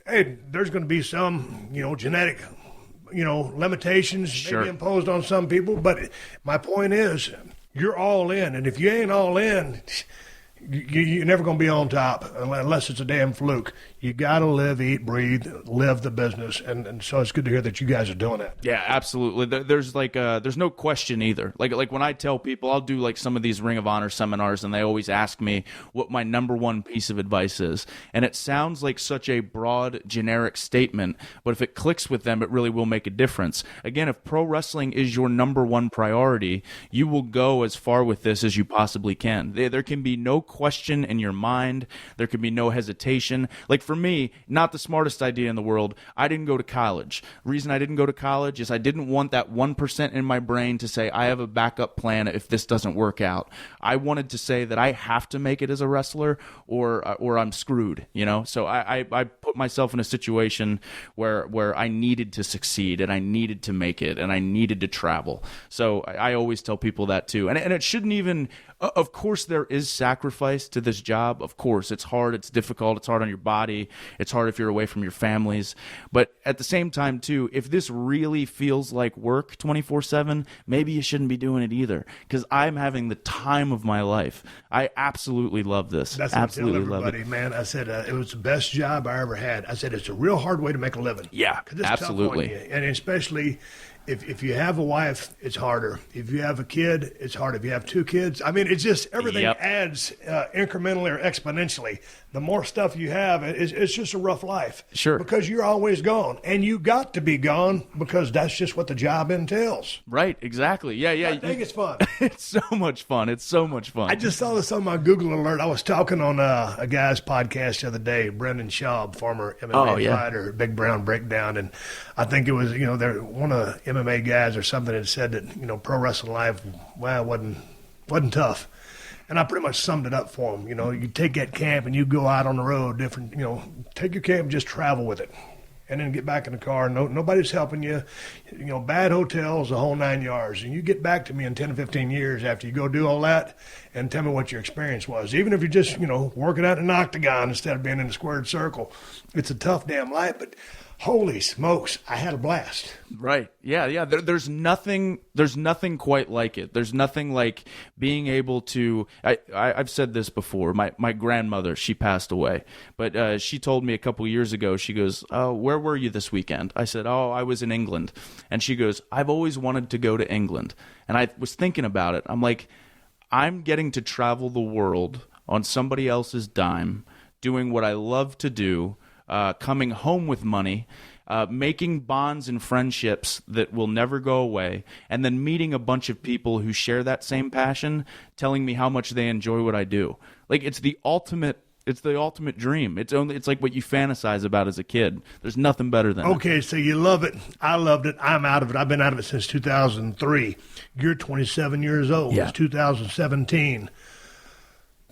hey, there's going to be some, genetic, limitations maybe imposed on some people. But my point is, you're all in. And if you ain't all in, you're never going to be on top unless it's a damn fluke. You got to live, eat, breathe, live the business. And so it's good to hear that you guys are doing that. Yeah, absolutely. There's there's no question either. Like when I tell people, I'll do like some of these Ring of Honor seminars, and they always ask me what my number one piece of advice is. And it sounds like such a broad, generic statement, but if it clicks with them, it really will make a difference. Again, if pro wrestling is your number one priority, you will go as far with this as you possibly can. There can be no question in your mind. There can be no hesitation. Like for me, not the smartest idea in the world. I didn't go to college. The reason I didn't go to college is I didn't want that 1% in my brain to say, I have a backup plan if this doesn't work out. I wanted to say that I have to make it as a wrestler or I'm screwed, So I put myself in a situation where I needed to succeed and I needed to make it and I needed to travel. So I always tell people that too. And it shouldn't even... Of course, there is sacrifice to this job. Of course, it's hard, it's difficult, it's hard on your body, it's hard if you're away from your families. But at the same time, too, if this really feels like work 24/7, maybe you shouldn't be doing it either. Because I'm having the time of my life. I absolutely love this. That's what absolutely I tell everybody, man. I said it was the best job I ever had. I said it's a real hard way to make a living. Yeah, absolutely. And especially... If you have a wife, it's harder. If you have a kid, it's harder. If you have 2 kids, I mean, it's just everything adds incrementally or exponentially. The more stuff you have, it's just a rough life. Sure. Because you're always gone. And you got to be gone because that's just what the job entails. Right, exactly. Yeah. I think it's fun. It's so much fun. It's so much fun. I just saw this on my Google alert. I was talking on a guy's podcast the other day, Brendan Schaub, former MMA fighter, Big Brown Breakdown. And I think it was, they're one of the MMA guys or something that said that, pro wrestling life, wasn't tough. And I pretty much summed it up for him. You take that camp and you go out on the road, take your camp and just travel with it. And then get back in the car. Nobody's helping you. Bad hotels, the whole 9 yards. And you get back to me in 10 or 15 years after you go do all that and tell me what your experience was. Even if you're just, working out in an octagon instead of being in a squared circle. It's a tough damn life, but holy smokes, I had a blast. Right. Yeah. There's nothing quite like it. There's nothing like being able to, I've said this before, my grandmother, she passed away, but she told me a couple years ago, she goes, oh, where were you this weekend? I said, oh, I was in England. And she goes, I've always wanted to go to England. And I was thinking about it. I'm like, I'm getting to travel the world on somebody else's dime, doing what I love to do, coming home with money. making bonds and friendships that will never go away, and then meeting a bunch of people who share that same passion, telling me how much they enjoy what I do. Like, it's the ultimate dream. It's like what you fantasize about as a kid. There's nothing better than it. Okay, so you love it. I loved it. I'm out of it. I've been out of it since 2003. You're 27 years old. Yeah. It's 2017.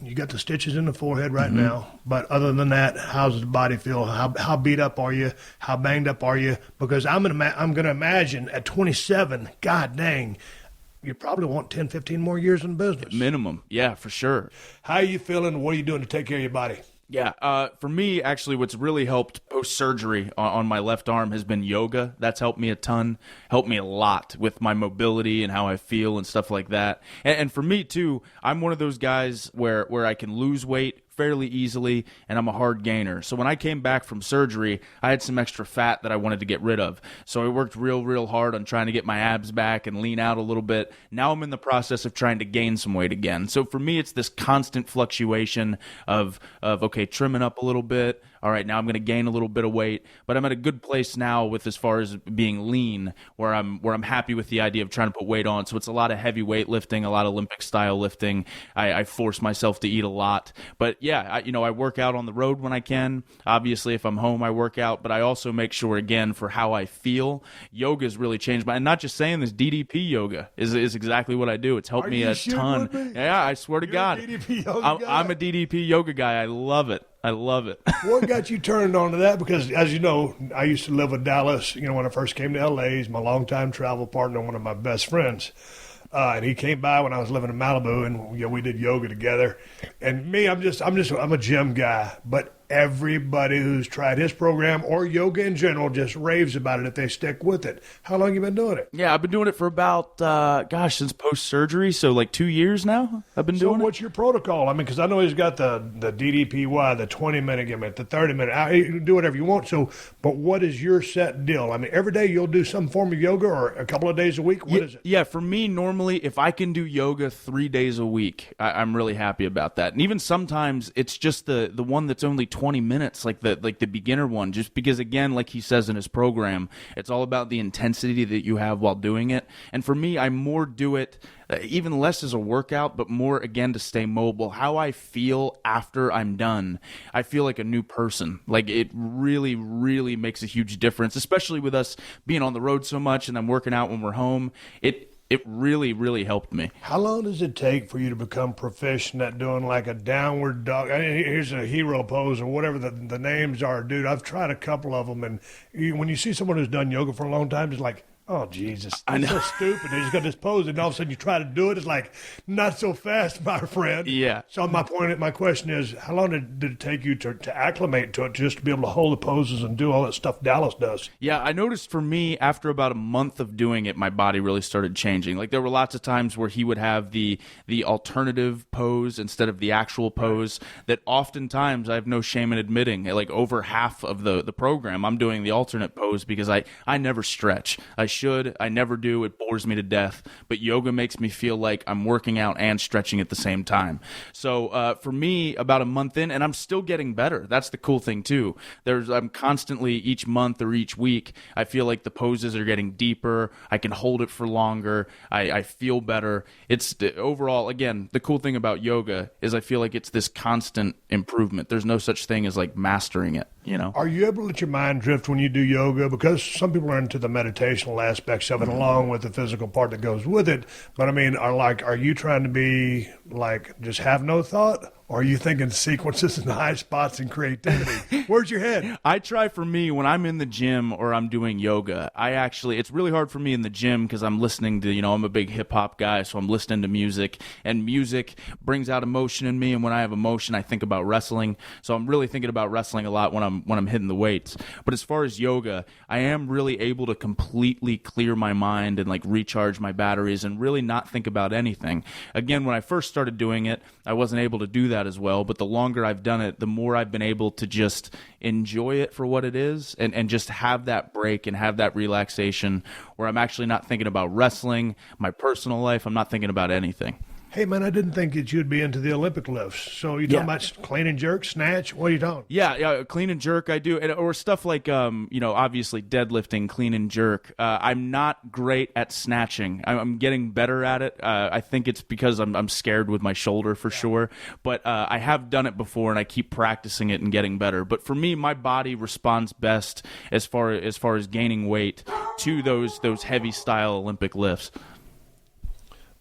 You got the stitches in the forehead right now, but other than that, how's the body feel? How beat up are you? How banged up are you? Because I'm gonna imagine at 27, God dang, you probably want 10, 15 more years in business. Minimum. Yeah, for sure. How are you feeling? What are you doing to take care of your body? Yeah, for me, actually, what's really helped post-surgery on my left arm has been yoga. That's helped me a ton, helped me a lot with my mobility and how I feel and stuff like that. And for me, too, I'm one of those guys where I can lose weight fairly easily, and I'm a hard gainer. So when I came back from surgery, I had some extra fat that I wanted to get rid of. So I worked real hard on trying to get my abs back and lean out a little bit. Now I'm in the process of trying to gain some weight again. So for me, it's this constant fluctuation of okay, trimming up a little bit. All right, now I'm going to gain a little bit of weight, but I'm at a good place now with as far as being lean, where I'm happy with the idea of trying to put weight on. So it's a lot of heavy weight lifting, a lot of Olympic style lifting. I force myself to eat a lot, but yeah, I work out on the road when I can. Obviously, if I'm home, I work out, but I also make sure, again, for how I feel, yoga's really changed and not just saying this, DDP yoga is exactly what I do. It's helped me a ton. Yeah, I swear to God, I'm a DDP yoga guy. I love it. What got you turned on to that? Because, as you know, I used to live with Dallas. When I first came to L.A., he's my longtime travel partner, one of my best friends. And he came by when I was living in Malibu, and we did yoga together. And me, I'm a gym guy, but everybody who's tried his program or yoga in general just raves about it if they stick with it. How long you been doing it? Yeah, I've been doing it for about, since post-surgery, so like 2 years now I've been doing it. So what's your protocol? I mean, because I know he's got the DDPY, the 20-minute gimmick, the 30-minute. You can do whatever you want. So, but what is your set deal? I mean, every day you'll do some form of yoga or a couple of days a week? What is it? Yeah, for me, normally, if I can do yoga 3 days a week, I'm really happy about that. And even sometimes it's just the one that's only 20 minutes, like the beginner one, just because, again, like he says in his program, it's all about the intensity that you have while doing it. And for me, I more do it even less as a workout, but more, again, to stay mobile. How I feel after I'm done, I feel like a new person. Like, it really makes a huge difference, especially with us being on the road so much and I'm working out when we're home. It really helped me. How long does it take for you to become proficient at doing like a downward dog? Here's a hero pose or whatever the names are, dude. I've tried a couple of them, and when you see someone who's done yoga for a long time, it's like, oh, Jesus, that's so stupid. They just got this pose, and all of a sudden you try to do it. It's like, not so fast, my friend. Yeah. So my question is, how long did it take you to acclimate to it, just to be able to hold the poses and do all that stuff Dallas does? Yeah, I noticed for me, after about a month of doing it, my body really started changing. Like, there were lots of times where he would have the alternative pose instead of the actual pose that oftentimes I have no shame in admitting. Like, over half of the program, I'm doing the alternate pose because I never stretch. I never do. It bores me to death. But yoga makes me feel like I'm working out and stretching at the same time. So for me, about a month in, and I'm still getting better. That's the cool thing too. I'm constantly, each month or each week, I feel like the poses are getting deeper. I can hold it for longer. I feel better. It's overall, again, the cool thing about yoga is I feel like it's this constant improvement. There's no such thing as like mastering it. Are you able to let your mind drift when you do yoga? Because some people are into the meditational aspects of it along with the physical part that goes with it. But I mean, are you trying to be like, just have no thought? Or are you thinking sequences and high spots and creativity? Where's your head? I try, for me, when I'm in the gym or I'm doing yoga, it's really hard for me in the gym because I'm listening to, I'm a big hip hop guy, so I'm listening to music, and music brings out emotion in me. And when I have emotion, I think about wrestling. So I'm really thinking about wrestling a lot when I'm hitting the weights. But as far as yoga, I am really able to completely clear my mind and like recharge my batteries and really not think about anything. Again, when I first started doing it, I wasn't able to do that as well, but the longer I've done it, the more I've been able to just enjoy it for what it is and just have that break and have that relaxation where I'm actually not thinking about wrestling, my personal life. I'm not thinking about anything. Hey, man, I didn't think that you'd be into the Olympic lifts. So you talking about clean and jerk, snatch? What are you talking? Yeah, clean and jerk I do. Or stuff like, obviously deadlifting, clean and jerk. I'm not great at snatching. I'm getting better at it. I think it's because I'm scared with my shoulder for sure. But I have done it before, and I keep practicing it and getting better. But for me, my body responds best as far as gaining weight to those heavy style Olympic lifts.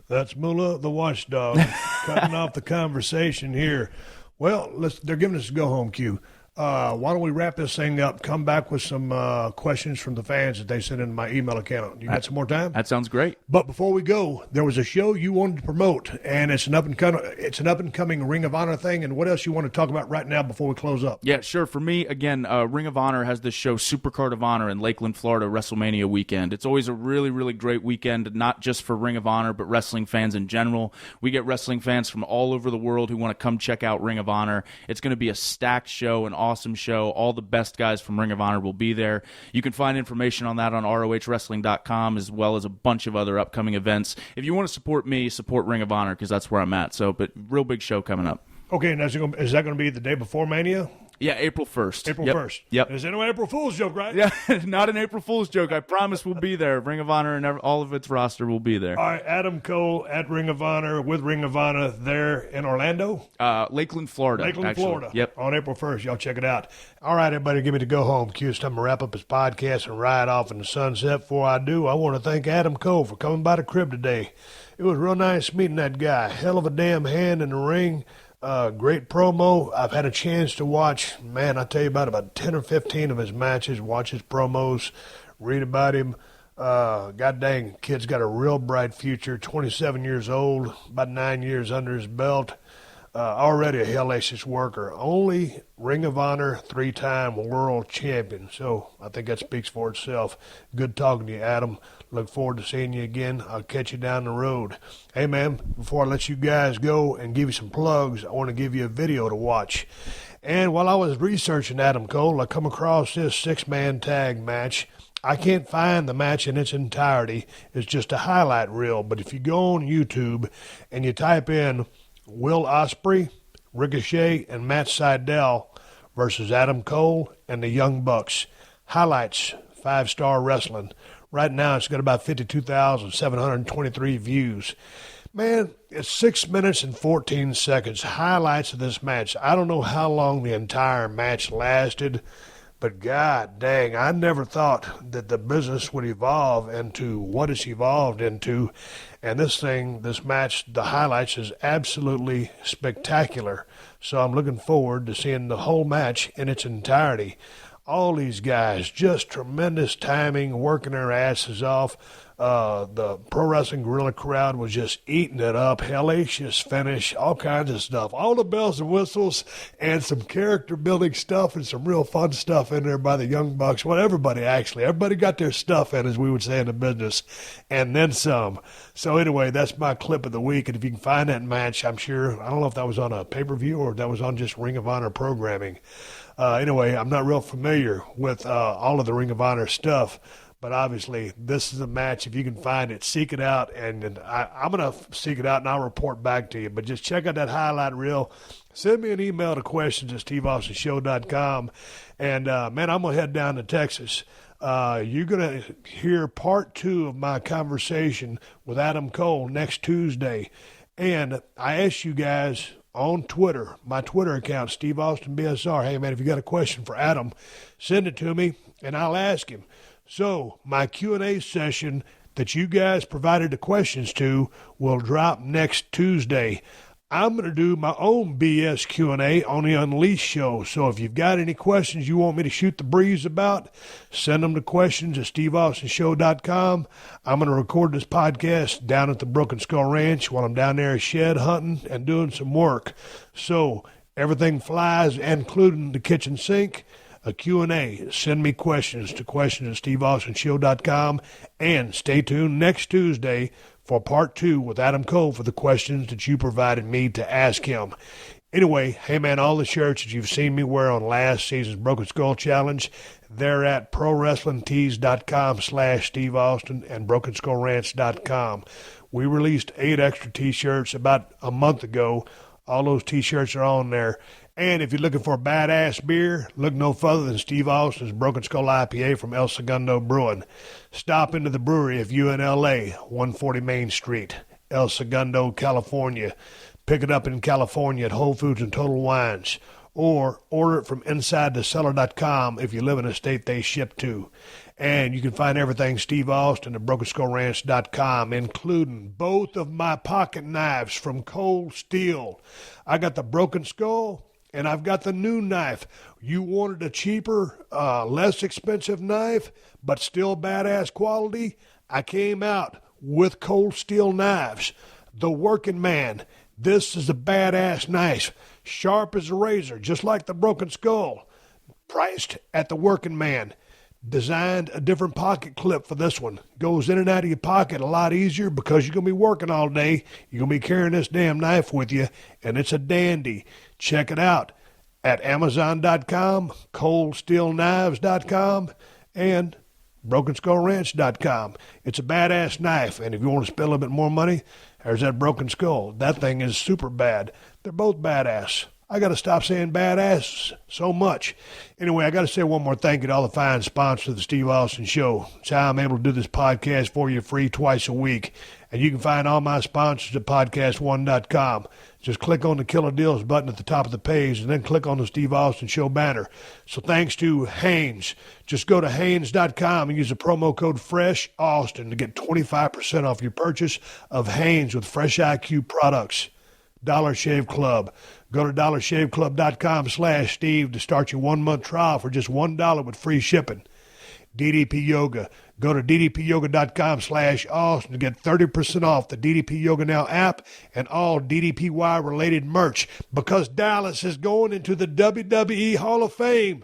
That's Moolah the watchdog cutting off the conversation here. Well, they're giving us a go-home cue. Why don't we wrap this thing up, come back with some questions from the fans that they sent in my email account. You got some more time? That sounds great. But before we go, there was a show you wanted to promote, and it's an up-and-coming Ring of Honor thing. And what else you want to talk about right now before we close up? Yeah, sure. For me, again, Ring of Honor has this show, Supercard of Honor, in Lakeland, Florida, WrestleMania weekend. It's always a really, really great weekend, not just for Ring of Honor, but wrestling fans in general. We get wrestling fans from all over the world who want to come check out Ring of Honor. It's going to be a stacked show, an awesome show. All the best guys from Ring of Honor will be there. You can find information on that on ROHWrestling.com, as well as a bunch of other upcoming events. If you want to support me, support Ring of Honor, because that's where I'm at. So, but real big show coming up. Okay, and is that going to be the day before Mania? Yeah, April 1st. April 1st. Yep. Is it an April Fool's joke, right? Yeah, not an April Fool's joke. I promise we'll be there. Ring of Honor and all of its roster will be there. All right, Adam Cole at Ring of Honor with Ring of Honor there in Orlando? Lakeland, Florida. Lakeland, Florida. Yep. On April 1st. Y'all check it out. All right, everybody, give me the go home cue. It's time to wrap up this podcast and ride off in the sunset. Before I do, I want to thank Adam Cole for coming by the crib today. It was real nice meeting that guy. Hell of a damn hand in the ring. Great promo. I've had a chance to watch, man, I tell you about 10 or 15 of his matches, watch his promos, read about him. God dang, kid's got a real bright future, 27 years old, about 9 years under his belt. Already a hellacious worker. Only Ring of Honor 3-time world champion. So I think that speaks for itself. Good talking to you, Adam. Look forward to seeing you again. I'll catch you down the road. Hey, man, before I let you guys go and give you some plugs, I want to give you a video to watch. And while I was researching Adam Cole, I come across this 6-man tag match. I can't find the match in its entirety. It's just a highlight reel. But if you go on YouTube and you type in Will Ospreay, Ricochet, and Matt Sydal versus Adam Cole and the Young Bucks. Highlights, 5-Star Wrestling. Right now it's got about 52,723 views. Man, it's 6 minutes and 14 seconds. Highlights of this match. I don't know how long the entire match lasted, but god dang, I never thought that the business would evolve into what it's evolved into. And this match, the highlights is absolutely spectacular. So I'm looking forward to seeing the whole match in its entirety. All these guys, just tremendous timing, working their asses off. The Pro Wrestling Guerrilla crowd was just eating it up. Hellacious finish, all kinds of stuff. All the bells and whistles and some character building stuff and some real fun stuff in there by the Young Bucks. Well, everybody got their stuff in, as we would say in the business, and then some. So anyway, that's my clip of the week. And if you can find that match, I'm sure, I don't know if that was on a pay-per-view or if that was on just Ring of Honor programming. Anyway, I'm not real familiar with all of the Ring of Honor stuff. But obviously, this is a match. If you can find it, seek it out. And I'm going to seek it out, and I'll report back to you. But just check out that highlight reel. Send me an email to questions@steveaustonshow.com. And, man, I'm going to head down to Texas. You're going to hear part 2 of my conversation with Adam Cole next Tuesday. And I asked you guys on Twitter, my Twitter account, Steve Austin BSR, hey, man, if you got a question for Adam, send it to me, and I'll ask him. So my Q&A session that you guys provided the questions to will drop next Tuesday. I'm going to do my own BS Q&A on the Unleashed show. So if you've got any questions you want me to shoot the breeze about, send them to questions@steveaustonshow.com. I'm going to record this podcast down at the Broken Skull Ranch while I'm down there shed hunting and doing some work. So everything flies, including the kitchen sink. A Q&A. Send me questions to questions@steveaustonshow.com. And stay tuned next Tuesday for part 2 with Adam Cole for the questions that you provided me to ask him. Anyway, hey man, all the shirts that you've seen me wear on last season's Broken Skull Challenge, They're at ProWrestlingTees.com/Steve Austin and BrokenSkullRanch.com. We released 8 extra T-shirts about a month ago. All those T-shirts are on there. And if you're looking for a badass beer, look no further than Steve Austin's Broken Skull IPA from El Segundo Brewing. Stop into the brewery if you're in L.A., 140 Main Street, El Segundo, California. Pick it up in California at Whole Foods and Total Wines. Or order it from InsideTheCellar.com if you live in a state they ship to. And you can find everything Steve Austin at BrokenSkullRanch.com, including both of my pocket knives from Cold Steel. I got the Broken Skull, and I've got the new knife. You wanted a cheaper, less expensive knife, but still badass quality? I came out with Cold Steel knives. The Working Man. This is a badass knife. Sharp as a razor, just like the Broken Skull. Priced at the Working Man. Designed a different pocket clip for this one. Goes in and out of your pocket a lot easier because you're going to be working all day. You're going to be carrying this damn knife with you, and it's a dandy. Check it out at Amazon.com, ColdSteelKnives.com, and BrokenSkullRanch.com. It's a badass knife, and if you want to spend a little bit more money, there's that Broken Skull. That thing is super bad. They're both badass. I got to stop saying badass so much. Anyway, I got to say one more thank you to all the fine sponsors of the Steve Austin Show. It's how I'm able to do this podcast for you free twice a week. And you can find all my sponsors at PodcastOne.com. Just click on the Killer Deals button at the top of the page and then click on the Steve Austin Show banner. So thanks to Hanes. Just go to Hanes.com and use the promo code FRESHAUSTIN to get 25% off your purchase of Hanes with Fresh IQ products. Dollar Shave Club. Go to dollarshaveclub.com/Steve to start your 1-month trial for just $1 with free shipping. DDP Yoga. Go to ddpyoga.com/Austin to get 30% off the DDP Yoga Now app and all DDPY related merch because Dallas is going into the WWE Hall of Fame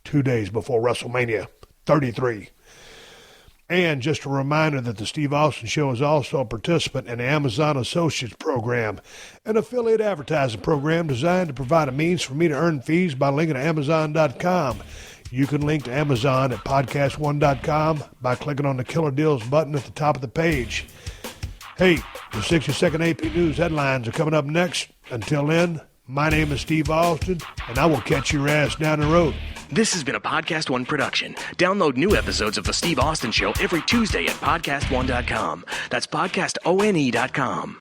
2 days before WrestleMania 33. And just a reminder that the Steve Austin Show is also a participant in the Amazon Associates Program, an affiliate advertising program designed to provide a means for me to earn fees by linking to Amazon.com. You can link to Amazon at PodcastOne.com by clicking on the Killer Deals button at the top of the page. Hey, the 60-second AP News headlines are coming up next. Until then, my name is Steve Austin, and I will catch your ass down the road. This has been a Podcast One production. Download new episodes of The Steve Austin Show every Tuesday at PodcastOne.com. That's PodcastOne.com.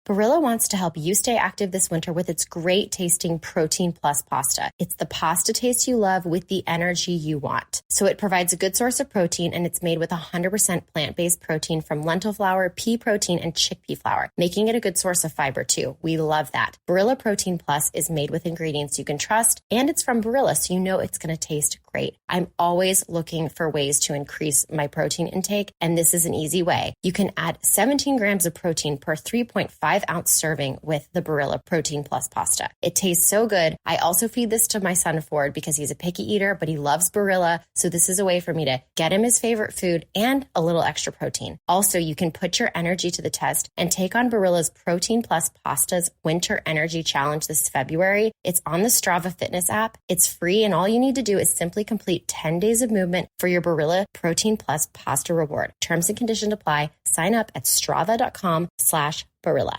Barilla wants to help you stay active this winter with its great tasting Protein Plus pasta. It's the pasta taste you love with the energy you want. So it provides a good source of protein, and it's made with 100% plant-based protein from lentil flour, pea protein, and chickpea flour, making it a good source of fiber too. We love that. Barilla Protein Plus is made with ingredients you can trust, and it's from Barilla, so you know it's going to taste great. I'm always looking for ways to increase my protein intake, and this is an easy way. You can add 17 grams of protein per 3.5-ounce serving with the Barilla Protein Plus pasta. It tastes so good. I also feed this to my son Ford because he's a picky eater, but he loves Barilla, so this is a way for me to get him his favorite food and a little extra protein. Also, you can put your energy to the test and take on Barilla's Protein Plus Pasta's Winter Energy Challenge this February. It's on the Strava Fitness app. It's free, and all you need to do is simply complete 10 days of movement for your Barilla Protein Plus Pasta reward. Terms and conditions apply. Sign up at strava.com/Barilla.